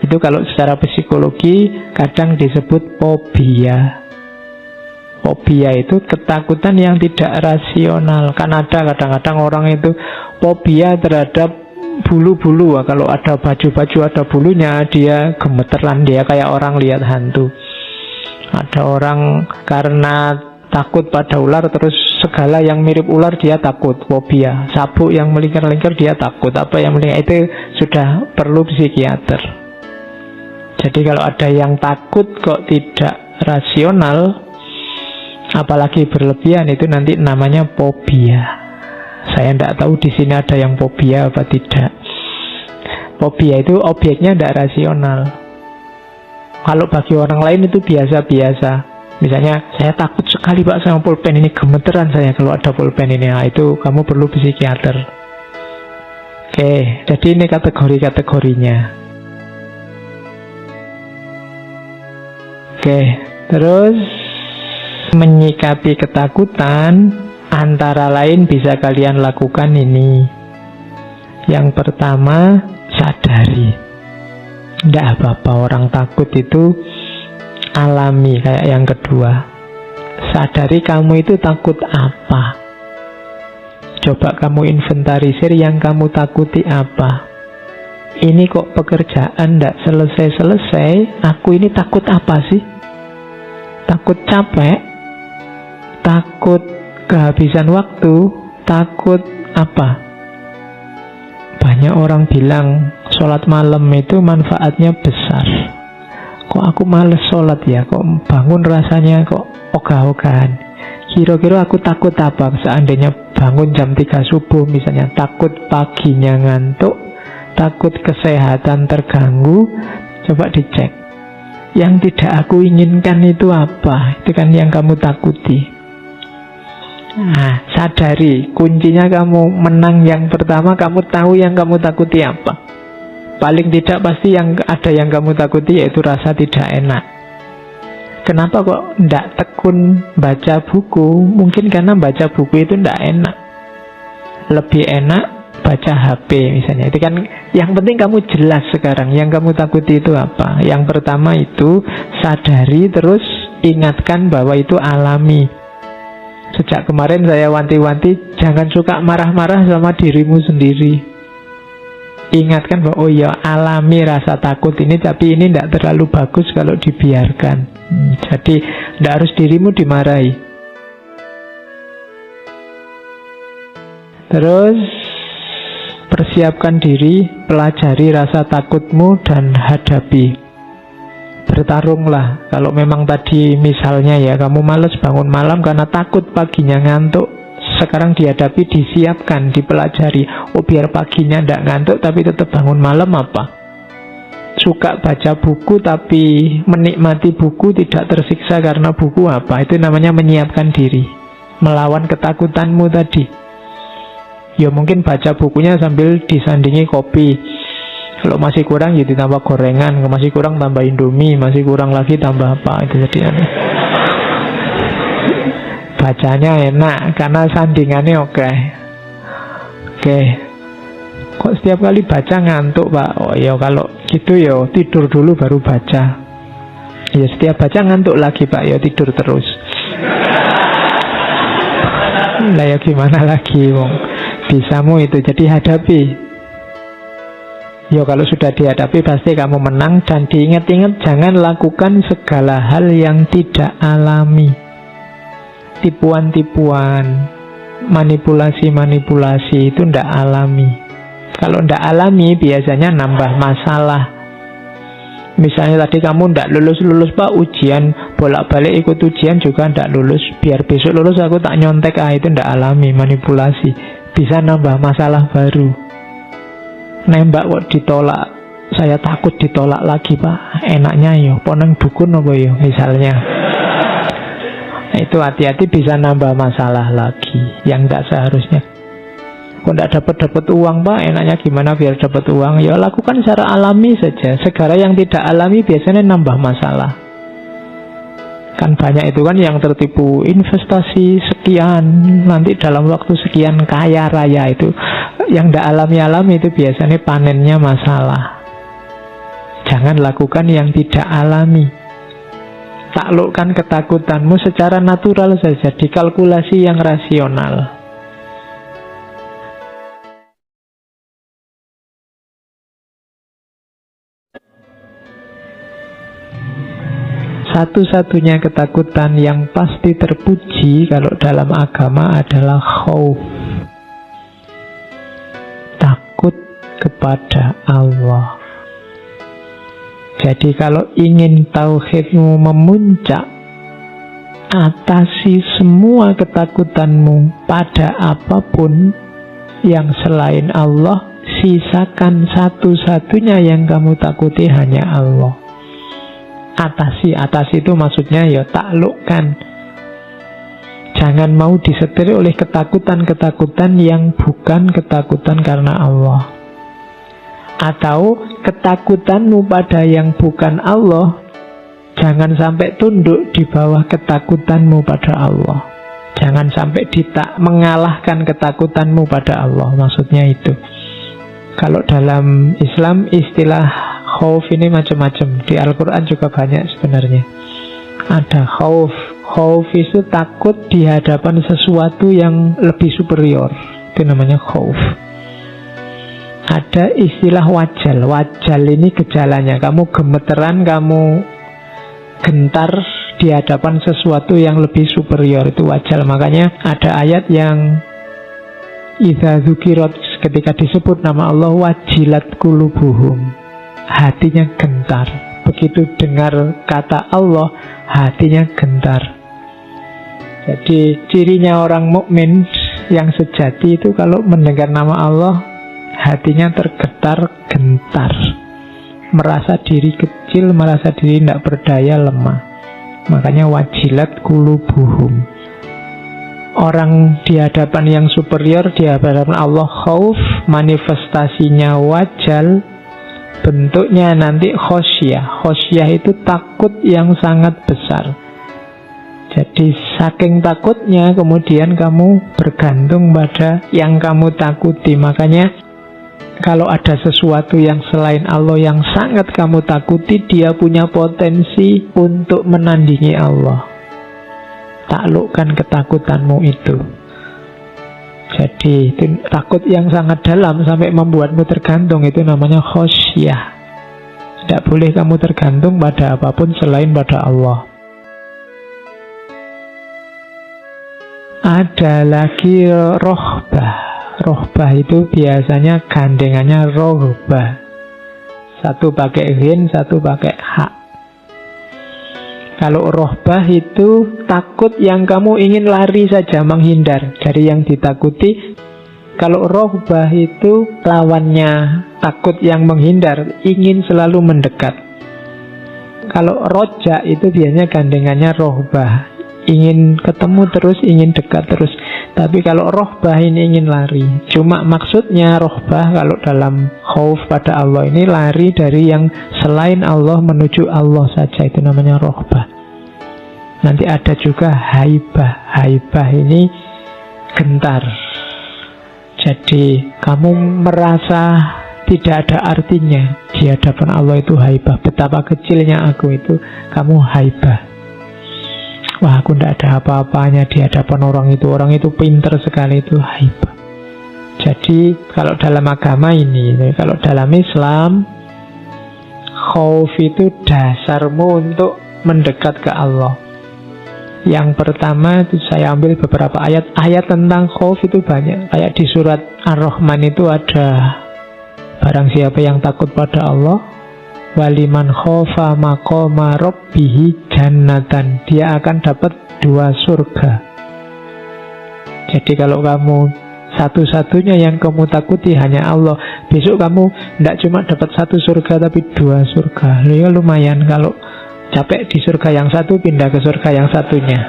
A: itu kalau secara psikologi kadang disebut fobia. Fobia itu ketakutan yang tidak rasional. Kan ada kadang-kadang orang itu fobia terhadap bulu-bulu. Kalau ada baju-baju ada bulunya, dia gemeteran, dia kayak orang lihat hantu. Ada orang karena takut pada ular, terus segala yang mirip ular dia takut, fobia. Sabuk yang melingkar-lingkar dia takut. Apa yang melingkar itu sudah perlu psikiater. Jadi kalau ada yang takut kok tidak rasional, apalagi berlebihan, itu nanti namanya fobia. Saya tidak tahu di sini ada yang fobia apa tidak. Fobia itu objeknya tidak rasional. Kalau bagi orang lain itu biasa-biasa. Misalnya, saya takut sekali, Pak, sama pulpen ini, gemeteran saya kalau ada pulpen ini. Nah, itu kamu perlu psikiater. Oke, jadi ini kategori-kategorinya. Oke, terus menyikapi ketakutan antara lain bisa kalian lakukan ini. Yang pertama, sadari. Tidak apa-apa orang takut itu alami. Kayak yang kedua, sadari kamu itu takut apa. Coba kamu inventarisir yang kamu takuti apa. Ini kok pekerjaan tidak selesai-selesai, aku ini takut apa sih? Takut capek, takut kehabisan waktu, takut apa? Banyak orang bilang sholat malam itu manfaatnya besar. Kok aku males sholat ya? Kok bangun rasanya kok ogah-ogahan? Kira-kira aku takut apa? Seandainya bangun jam 3 subuh misalnya, takut paginya ngantuk, takut kesehatan terganggu. Coba dicek. Yang tidak aku inginkan itu apa? Itu kan yang kamu takuti. Nah, sadari, kuncinya kamu menang yang pertama, kamu tahu yang kamu takuti apa. Paling tidak pasti yang ada yang kamu takuti yaitu rasa tidak enak. Kenapa kok tidak tekun baca buku? Mungkin karena baca buku itu tidak enak. Lebih enak baca HP misalnya. Itu kan yang penting kamu jelas sekarang yang kamu takuti itu apa. Yang pertama itu sadari, terus ingatkan bahwa itu alami. Sejak kemarin saya wanti-wanti, jangan suka marah-marah sama dirimu sendiri. Ingatkan bahwa oh ya, alami rasa takut ini, tapi ini tidak terlalu bagus kalau dibiarkan. Jadi tidak harus dirimu dimarahi. Terus persiapkan diri, pelajari rasa takutmu dan hadapi. Bertarunglah. Kalau memang tadi misalnya ya, kamu malas bangun malam karena takut paginya ngantuk, sekarang dihadapi, disiapkan, dipelajari. Oh, biar paginya tidak ngantuk tapi tetap bangun malam apa? Suka baca buku tapi menikmati buku, tidak tersiksa karena buku apa? Itu namanya menyiapkan diri, melawan ketakutanmu tadi. Ya mungkin baca bukunya sambil disandingi kopi. Kalau masih kurang ya ditambah gorengan, masih kurang tambah Indomie, masih kurang lagi tambah apa, itu jadi aneh. Bacanya enak karena sandingannya oke. Kok setiap kali baca ngantuk, Pak? Oh ya kalau gitu ya tidur dulu baru baca. Ya setiap baca ngantuk lagi, Pak, ya tidur terus. Lah ya gimana lagi, wong? Bisamu itu, jadi hadapi. Ya kalau sudah dihadapi pasti kamu menang. Dan diingat-ingat, jangan lakukan segala hal yang tidak alami. Tipuan-tipuan, manipulasi-manipulasi itu tidak alami. Kalau tidak alami biasanya nambah masalah. Misalnya tadi kamu tidak lulus-lulus, Pak, ujian, bolak-balik ikut ujian juga tidak lulus. Biar besok lulus aku tak nyontek, itu tidak alami, manipulasi. Bisa nambah masalah baru. Nembak kok ditolak, saya takut ditolak lagi, Pak. Enaknya yo poneng dukun apa yo misalnya. Nah, itu hati-hati, bisa nambah masalah lagi yang tidak seharusnya. Kok tidak dapat uang, Pak, enaknya gimana biar dapat uang? Ya lakukan secara alami saja. Segala yang tidak alami biasanya nambah masalah. Kan banyak itu kan yang tertipu, investasi sekian, nanti dalam waktu sekian kaya raya. Itu yang tidak alami-alami itu biasanya panennya masalah. Jangan lakukan yang tidak alami. Taklukkan ketakutanmu secara natural saja, dikalkulasi yang rasional. Satu-satunya ketakutan yang pasti terpuji kalau dalam agama adalah khauf. Takut kepada Allah. Jadi kalau ingin tauhidmu memuncak, atasi semua ketakutanmu pada apapun yang selain Allah. Sisakan satu-satunya yang kamu takuti hanya Allah. Atasi itu maksudnya ya taklukkan. Jangan mau disetir oleh ketakutan-ketakutan yang bukan ketakutan karena Allah. Atau ketakutanmu pada yang bukan Allah, jangan sampai tunduk di bawah ketakutanmu pada Allah. Jangan sampai mengalahkan ketakutanmu pada Allah. Maksudnya itu. Kalau dalam Islam istilah khauf ini macam-macam. Di Al-Quran juga banyak sebenarnya. Ada khauf. Khauf itu takut di hadapan sesuatu yang lebih superior. Itu namanya khauf. Ada istilah wajal. Wajal ini gejalanya. Kamu gemeteran, kamu gentar di hadapan sesuatu yang lebih superior, itu wajal. Makanya ada ayat yang idza dzukirat, ketika disebut nama Allah, wajilat qulubuhum, hatinya gentar. Begitu dengar kata Allah, hatinya gentar. Jadi cirinya orang mukmin yang sejati itu kalau mendengar nama Allah, hatinya tergetar-gentar, merasa diri kecil, merasa diri tidak berdaya, lemah. Makanya wajilat qulubuhum. Orang di hadapan yang superior, di hadapan Allah khauf, manifestasinya wajal, bentuknya nanti khosyah. Khosyah itu takut yang sangat besar. Jadi saking takutnya kemudian kamu bergantung pada yang kamu takuti. Makanya kalau ada sesuatu yang selain Allah yang sangat kamu takuti, dia punya potensi untuk menandingi Allah. Taklukkan ketakutanmu itu. Jadi itu takut yang sangat dalam sampai membuatmu tergantung, itu namanya khosyah. Tidak boleh kamu tergantung pada apapun selain pada Allah. Ada lagi rohbah. Rohbah itu biasanya gandengannya rohbah. Satu pakai ghin, satu pakai hak. Kalau rohbah itu takut yang kamu ingin lari saja, menghindar dari yang ditakuti. Kalau rohbah itu lawannya takut yang menghindar, ingin selalu mendekat. Kalau roja itu biasanya gandengannya rohbah, ingin ketemu terus, ingin dekat terus. Tapi kalau rohbah ini ingin lari. Cuma maksudnya rohbah kalau dalam khauf pada Allah ini lari dari yang selain Allah menuju Allah saja, itu namanya rohbah. Nanti ada juga haibah. Haibah ini gentar. Jadi kamu merasa tidak ada artinya di hadapan Allah, itu haibah. Betapa kecilnya aku itu, kamu haibah. Wah, aku tidak ada apa-apanya di hadapan orang itu pinter sekali, itu haibah. Jadi kalau dalam agama ini, kalau dalam Islam, khauf itu dasarmu untuk mendekat ke Allah. Yang pertama itu saya ambil beberapa ayat tentang khauf itu banyak. Kayak di surat Ar-Rahman itu ada, barang siapa yang takut pada Allah, waliman khofa maqama rabbihi jannatan, dia akan dapat 2 surga. Jadi kalau kamu satu-satunya yang kamu takuti hanya Allah, besok kamu tidak cuma dapat 1 surga tapi 2 surga. Ya lumayan, kalau capek di surga yang satu, pindah ke surga yang satunya.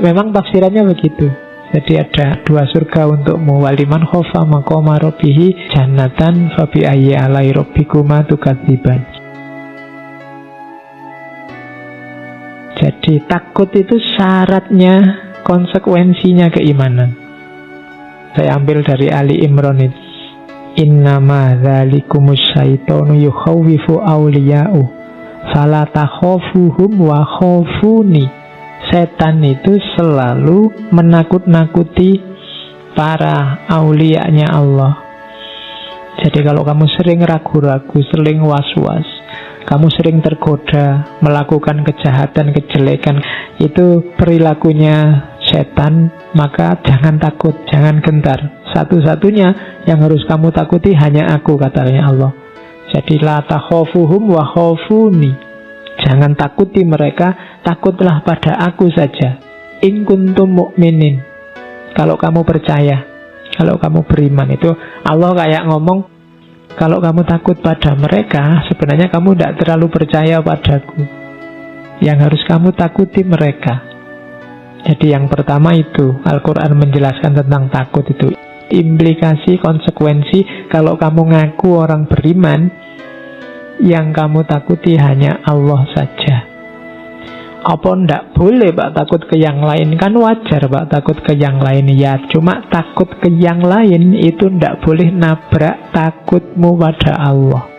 A: Memang tafsirannya begitu. Jadi ada 2 surga untukmu. Waliman khofa maqama rabbihi jannatan fabi ayyi alai rabbikuma tukadziban. Jadi takut itu syaratnya, konsekuensinya keimanan. Saya ambil dari Ali Imran itu. Innama dzalikumus syaitonu yukhawwifu awliya'u fala takhafuhum wa khafuni. Setan itu selalu menakut-nakuti para aulianya Allah. Jadi kalau kamu sering ragu-ragu, sering was-was, kamu sering tergoda melakukan kejahatan, kejelekan, itu perilakunya setan, maka jangan takut, jangan gentar. Satu-satunya yang harus kamu takuti hanya aku, katanya Allah. Jadi la takhafuhum wa khafuni. Jangan takuti mereka, takutlah pada aku saja. In kuntum mu'minin. Kalau kamu percaya, kalau kamu beriman, itu Allah kayak ngomong, kalau kamu takut pada mereka, sebenarnya kamu tidak terlalu percaya padaku. Yang harus kamu takuti mereka. Jadi yang pertama itu, Al-Quran menjelaskan tentang takut itu. Implikasi, konsekuensi, kalau kamu ngaku orang beriman, yang kamu takuti hanya Allah saja. Apa ndak boleh Pak takut ke yang lain? Kan wajar Pak takut ke yang lain. Ya cuma takut ke yang lain itu ndak boleh nabrak takutmu pada Allah.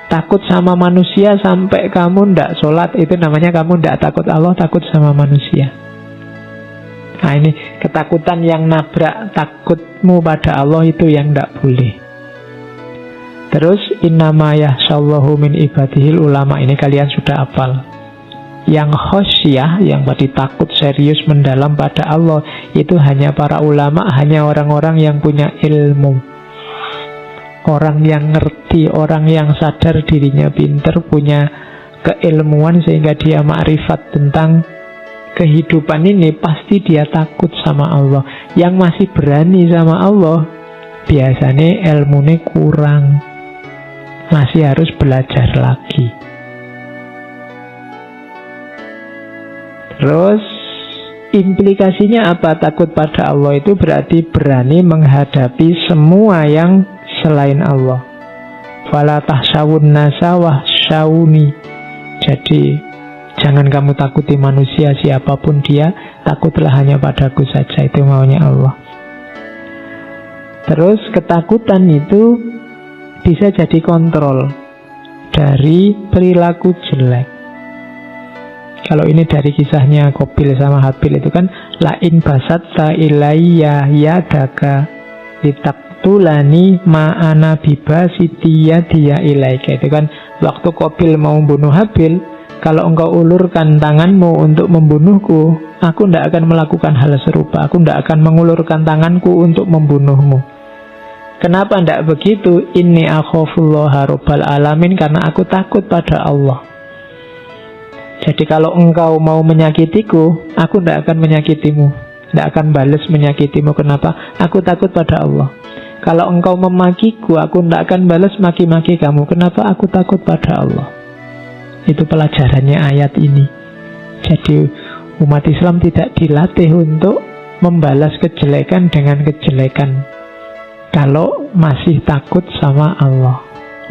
A: Takut sama manusia sampai kamu ndak sholat, itu namanya kamu ndak takut Allah, takut sama manusia. Nah ini ketakutan yang nabrak takutmu pada Allah, itu yang ndak boleh. Terus innama yahsyallahu min ibadihil ulama, ini kalian sudah hafal. Yang khosyah, yang berarti takut serius mendalam pada Allah, itu hanya para ulama, hanya orang-orang yang punya ilmu, orang yang ngerti, orang yang sadar dirinya pinter, punya keilmuan sehingga dia makrifat tentang kehidupan ini. Pasti dia takut sama Allah. Yang masih berani sama Allah biasanya ilmunya kurang, masih harus belajar lagi. Terus implikasinya apa? Takut pada Allah itu berarti berani menghadapi semua yang selain Allah. Fala tahsyawun nasa wahsyawuni. Jadi jangan kamu takuti manusia siapapun dia, takutlah hanya padaku saja. Itu maunya Allah. Terus ketakutan itu bisa jadi kontrol dari perilaku jelek. Kalau ini dari kisahnya Qabil sama Habil itu kan, lain basatta ilayya yadaka litaktulani ma'ana bibasitiya dia ilaika. Itu kan waktu Qabil mau bunuh Habil, kalau engkau ulurkan tanganmu untuk membunuhku, aku tidak akan melakukan hal serupa. Aku tidak akan mengulurkan tanganku untuk membunuhmu. Kenapa tidak begitu? Inni akhafullaha rabbal alamin, karena aku takut pada Allah. Jadi kalau engkau mau menyakitiku, aku tidak akan menyakitimu, tidak akan balas menyakitimu. Kenapa? Aku takut pada Allah. Kalau engkau memakiku, aku tidak akan balas maki-maki kamu. Kenapa? Aku takut pada Allah. Itu pelajarannya ayat ini. Jadi umat Islam tidak dilatih untuk membalas kejelekan dengan kejelekan kalau masih takut sama Allah.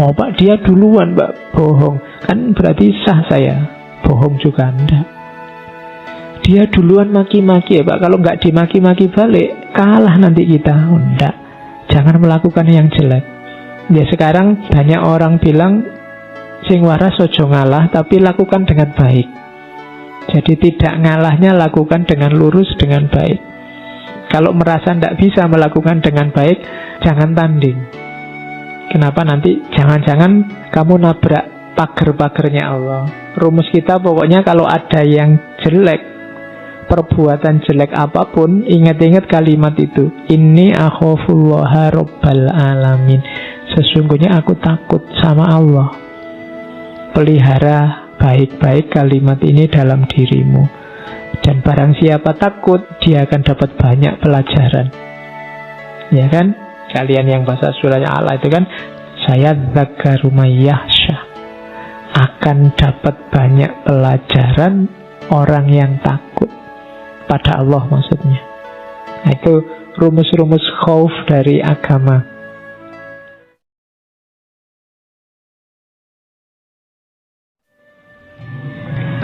A: Oh Pak, dia duluan Pak, bohong. Kan berarti sah saya. Bohong juga enggak. Dia duluan maki-maki ya Pak. Kalau nggak dimaki-maki balik, kalah nanti kita. Oh, enggak. Jangan melakukan yang jelek. Ya sekarang banyak orang bilang sing waras ojo ngalah, tapi lakukan dengan baik. Jadi tidak ngalahnya lakukan dengan lurus, dengan baik. Kalau merasa tidak bisa melakukan dengan baik, jangan tanding. Kenapa? Nanti jangan-jangan kamu nabrak pagar-pagarnya Allah. Rumus kita pokoknya kalau ada yang jelek, perbuatan jelek apapun, ingat-ingat kalimat itu. Inni akhafullaha rabbal alamin. Sesungguhnya aku takut sama Allah. Pelihara baik-baik kalimat ini dalam dirimu. Dan barang siapa takut, dia akan dapat banyak pelajaran. Ya kan? Kalian yang bahasa surahnya Allah itu kan, saya dzakaru mayyahsha, akan dapat banyak pelajaran orang yang takut pada Allah maksudnya. Nah, itu rumus-rumus khauf dari agama.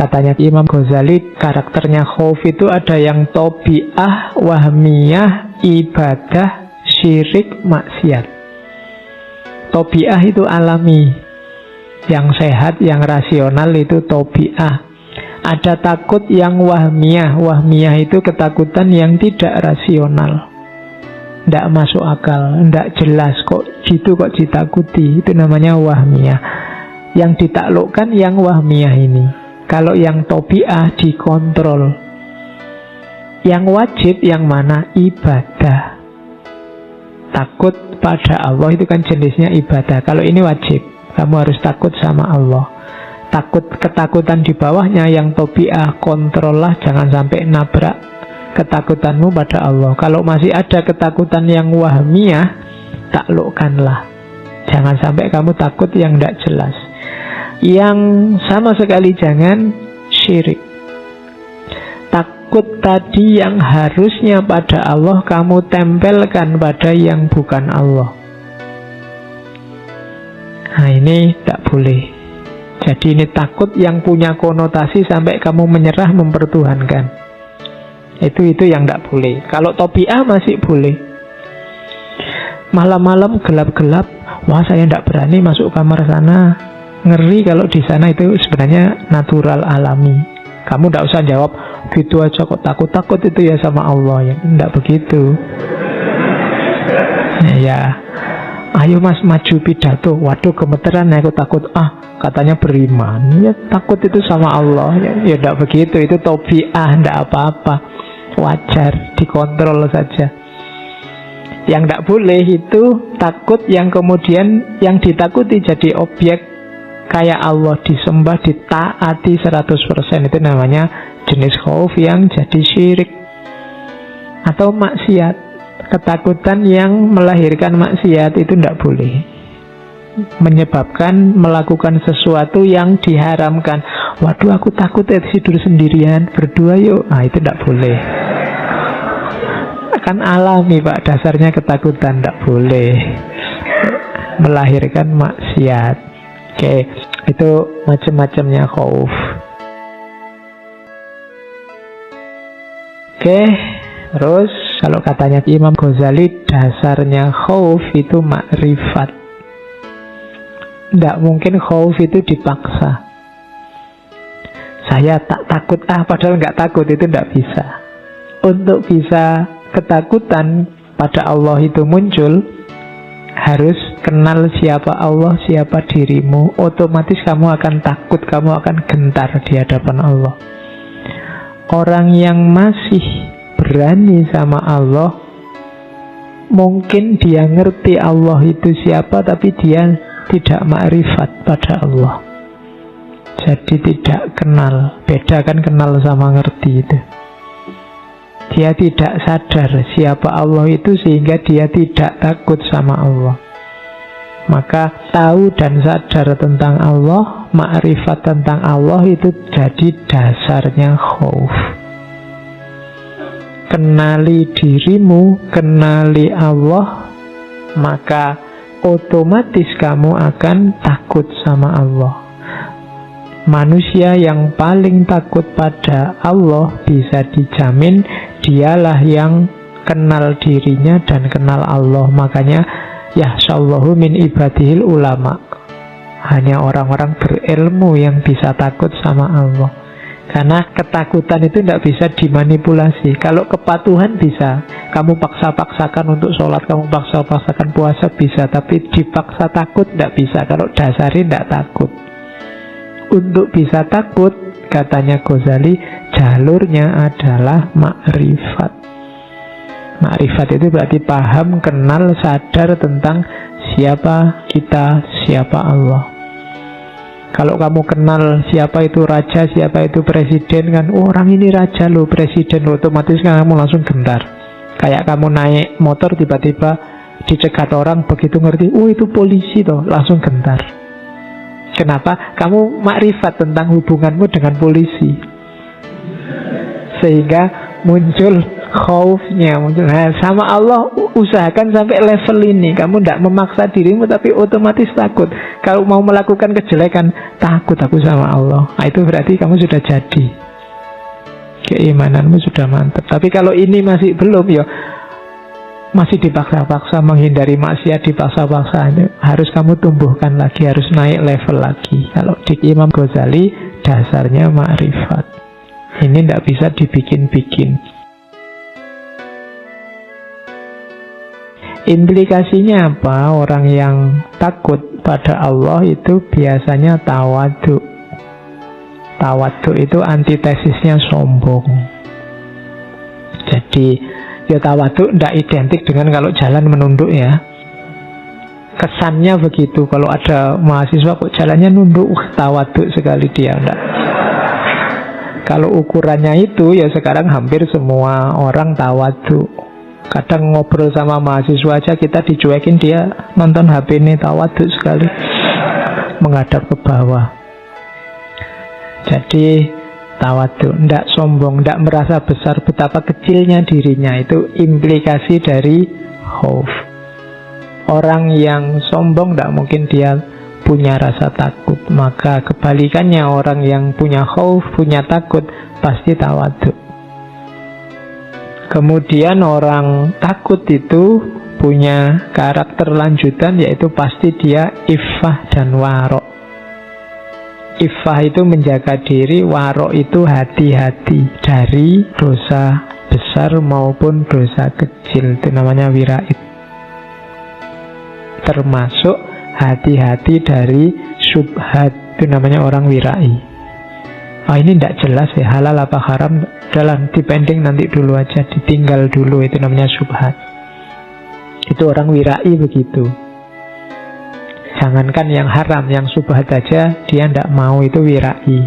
A: Katanya Imam Ghazali, karakternya khauf itu ada yang tobi'ah, wahmiyah, ibadah, syirik, maksiat. Tobi'ah itu alami, yang sehat, yang rasional itu tobi'ah. Ada takut yang wahmiyah. Wahmiyah itu ketakutan yang tidak rasional, tidak masuk akal, tidak jelas. Kok gitu, kok ditakuti. Itu namanya wahmiyah. Yang ditaklukkan yang wahmiyah ini. Kalau yang tobi'ah dikontrol. Yang wajib yang mana? Ibadah. Takut pada Allah itu kan jenisnya ibadah. Kalau ini wajib, kamu harus takut sama Allah. Takut, ketakutan di bawahnya yang tobi'ah, kontrollah, jangan sampai nabrak ketakutanmu pada Allah. Kalau masih ada ketakutan yang wahmiyah, taklukkanlah. Jangan sampai kamu takut yang tidak jelas. Yang sama sekali jangan syirik. Takut tadi yang harusnya pada Allah, kamu tempelkan pada yang bukan Allah. Nah ini tidak boleh. Jadi ini takut yang punya konotasi sampai kamu menyerah mempertuhankan. Itu yang tidak boleh. Kalau tobi'ah masih boleh. Malam-malam gelap-gelap, wah saya tidak berani masuk kamar sana. Ngeri kalau di sana. Itu sebenarnya natural, alami. Kamu tidak usah jawab gitu aja kok takut-takut itu ya sama Allah. Ya tidak begitu. Ya Ayo mas maju pidato. Waduh gemeteran, aku takut. Katanya beriman. Ya takut itu sama Allah. Ya tidak begitu, itu tobiah, tidak apa-apa. Wajar, dikontrol saja. Yang tidak boleh itu takut yang kemudian yang ditakuti jadi objek kayak Allah, disembah, ditaati 100%. Itu namanya jenis khauf yang jadi syirik atau maksiat. Ketakutan yang melahirkan maksiat itu tidak boleh, menyebabkan melakukan sesuatu yang diharamkan. Waduh aku takut tidur sendirian, berdua yuk. Itu tidak boleh. Kan alami Pak, dasarnya ketakutan, tidak boleh melahirkan maksiat. Oke, itu macam-macamnya khauf. Oke, terus kalau katanya Imam Ghazali, dasarnya khauf itu makrifat. Tidak mungkin khauf itu dipaksa. Saya tak takut, padahal nggak takut, itu tidak bisa. Untuk bisa ketakutan pada Allah itu muncul, harus kenal siapa Allah, siapa dirimu. Otomatis kamu akan takut, kamu akan gentar di hadapan Allah. Orang yang masih berani sama Allah, mungkin dia ngerti Allah itu siapa, tapi dia tidak makrifat pada Allah. Jadi tidak kenal. Beda kan kenal sama ngerti itu. Dia tidak sadar siapa Allah itu, sehingga dia tidak takut sama Allah. Maka tahu dan sadar tentang Allah, makrifat tentang Allah itu jadi dasarnya khauf. Kenali dirimu, kenali Allah, maka otomatis kamu akan takut sama Allah. Manusia yang paling takut pada Allah bisa dijamin dialah yang kenal dirinya dan kenal Allah. Makanya yahsyallahu min ibadihil ulama. Hanya orang-orang berilmu yang bisa takut sama Allah. Karena ketakutan itu tidak bisa dimanipulasi. Kalau kepatuhan bisa, kamu paksa-paksakan untuk sholat, kamu paksa-paksakan puasa bisa. Tapi dipaksa takut tidak bisa. Kalau dasari tidak takut. Untuk bisa takut, katanya Ghazali, jalurnya adalah makrifat. Makrifat itu berarti paham, kenal, sadar tentang siapa kita, siapa Allah. Kalau kamu kenal siapa itu raja, siapa itu presiden, kan orang ini raja loh, presiden loh, otomatis kan kamu langsung gentar. Kayak kamu naik motor tiba-tiba dicegat orang, begitu ngerti, itu polisi toh, langsung gentar. Kenapa? Kamu makrifat tentang hubunganmu dengan polisi, sehingga muncul khaufnya. Nah, sama Allah usahakan sampai level ini. Kamu tidak memaksa dirimu, tapi otomatis takut. Kalau mau melakukan kejelekan, takut aku sama Allah. Nah, itu berarti kamu sudah jadi, keimananmu sudah mantap. Tapi kalau ini masih belum, ya masih dipaksa-paksa menghindari maksiat, dipaksa-paksa, harus kamu tumbuhkan lagi, harus naik level lagi. Kalau di Imam Ghazali, dasarnya makrifat. Ini tidak bisa dibikin-bikin. Implikasinya apa? Orang yang takut pada Allah itu biasanya tawadhu. Tawadhu itu antitesisnya sombong. Jadi ya tawadhu tidak identik dengan kalau jalan menunduk ya. Kesannya begitu. Kalau ada mahasiswa kok jalannya nunduk, tawadhu sekali dia. Enggak. Kalau ukurannya itu ya sekarang hampir semua orang tawadhu. Kadang ngobrol sama mahasiswa aja kita dicuekin, dia nonton HP ini, tawadhu sekali, menghadap ke bawah. Jadi tawadhu, tidak sombong, tidak merasa besar betapa kecilnya dirinya. Itu implikasi dari khauf. Orang yang sombong tidak mungkin dia punya rasa takut. Maka kebalikannya, orang yang punya khauf, punya takut, pasti tawadhu. Kemudian orang takut itu punya karakter lanjutan, yaitu pasti dia iffah dan warok. Iffah itu menjaga diri, warok itu hati-hati dari dosa besar maupun dosa kecil. Itu namanya wiraid. termasuk hati-hati dari syubhat. Itu namanya orang wirai. Ini tidak jelas ya, halal apa haram, dalam dipending nanti dulu aja, ditinggal dulu, itu namanya syubhat. Itu orang wirai begitu. Jangankan yang haram, yang syubhat aja dia tidak mau, itu wirai.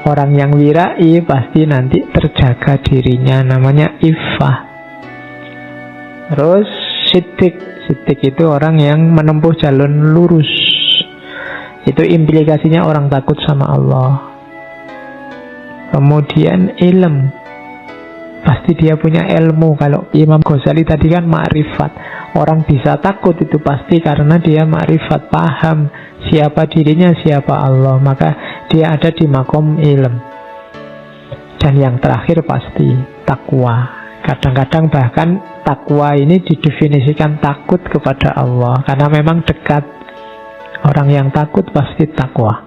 A: Orang yang wirai pasti nanti terjaga dirinya, namanya iffah. Terus siddiq. Siddiq itu orang yang menempuh jalur lurus. Itu implikasinya orang takut sama Allah. Kemudian ilm, pasti dia punya ilmu. Kalau Imam Ghazali tadi kan ma'rifat. Orang bisa takut itu pasti karena dia ma'rifat, paham siapa dirinya, siapa Allah. Maka dia ada di makom ilm. Dan yang terakhir pasti takwa. Kadang-kadang bahkan takwa ini didefinisikan takut kepada Allah, karena memang dekat. Orang yang takut pasti takwa.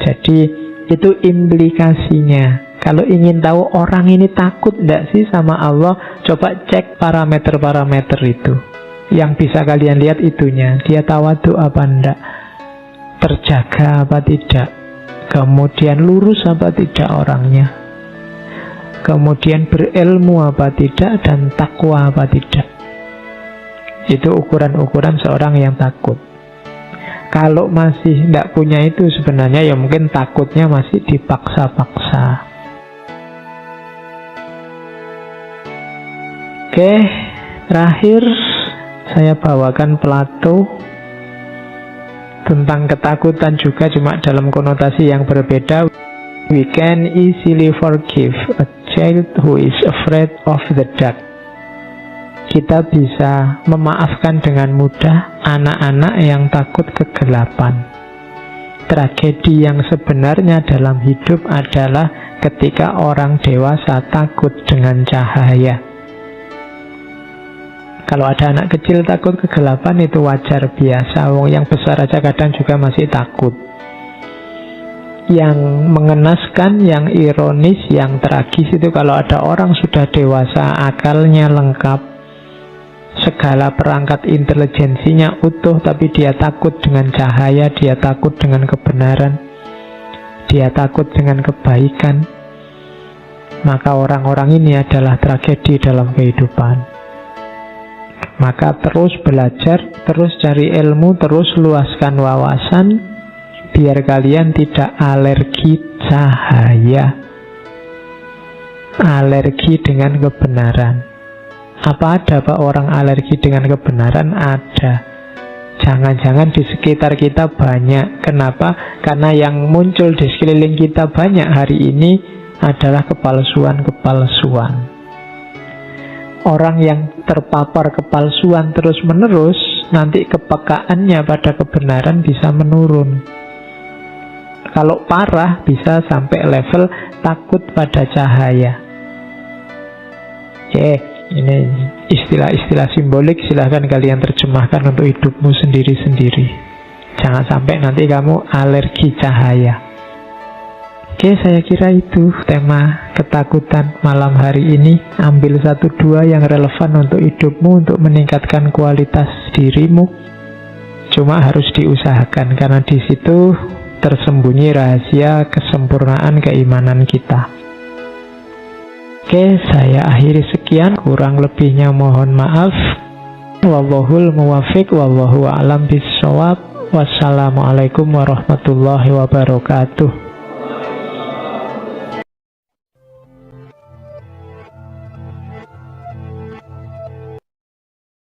A: Jadi itu implikasinya. Kalau ingin tahu orang ini takut tidak sih sama Allah, coba cek parameter-parameter itu. Yang bisa kalian lihat itunya. Dia tawadhu apa enggak, terjaga apa tidak, kemudian lurus apa tidak orangnya, kemudian berilmu apa tidak, dan takwa apa tidak. Itu ukuran-ukuran seorang yang takut. Kalau masih tidak punya itu, sebenarnya ya mungkin takutnya masih dipaksa-paksa. Oke, terakhir saya bawakan Plato tentang ketakutan juga, cuma dalam konotasi yang berbeda. We can easily forgive a child who is afraid of the dark. Kita bisa memaafkan dengan mudah anak-anak yang takut kegelapan. Tragedi yang sebenarnya dalam hidup adalah ketika orang dewasa takut dengan cahaya. Kalau ada anak kecil takut kegelapan itu wajar biasa. Yang besar aja kadang juga masih takut. Yang mengenaskan, yang ironis, yang tragis itu kalau ada orang sudah dewasa, akalnya lengkap, segala perangkat intelijensinya utuh, tapi dia takut dengan cahaya, dia takut dengan kebenaran, dia takut dengan kebaikan. Maka orang-orang ini adalah tragedi dalam kehidupan. Maka terus belajar, terus cari ilmu, terus luaskan wawasan, biar kalian tidak alergi cahaya, alergi dengan kebenaran. Apa ada Pak orang alergi dengan kebenaran? Ada. Jangan-jangan di sekitar kita banyak. Kenapa? Karena yang muncul di sekeliling kita banyak hari ini adalah kepalsuan-kepalsuan. Orang yang terpapar kepalsuan terus-menerus, nanti kepekaannya pada kebenaran bisa menurun. Kalau parah bisa sampai level takut pada cahaya. Ini istilah-istilah simbolik, silahkan kalian terjemahkan untuk hidupmu sendiri-sendiri. Jangan sampai nanti kamu alergi cahaya. Oke, saya kira itu tema ketakutan malam hari ini. Ambil 1-2 yang relevan untuk hidupmu, untuk meningkatkan kualitas dirimu. Cuma harus diusahakan, karena di situ tersembunyi rahasia kesempurnaan keimanan kita. Oke, saya akhiri sekian. Kurang lebihnya mohon maaf. Wallahul muwaffiq, wallahu a'lam bissawab. Wassalamualaikum warahmatullahi wabarakatuh.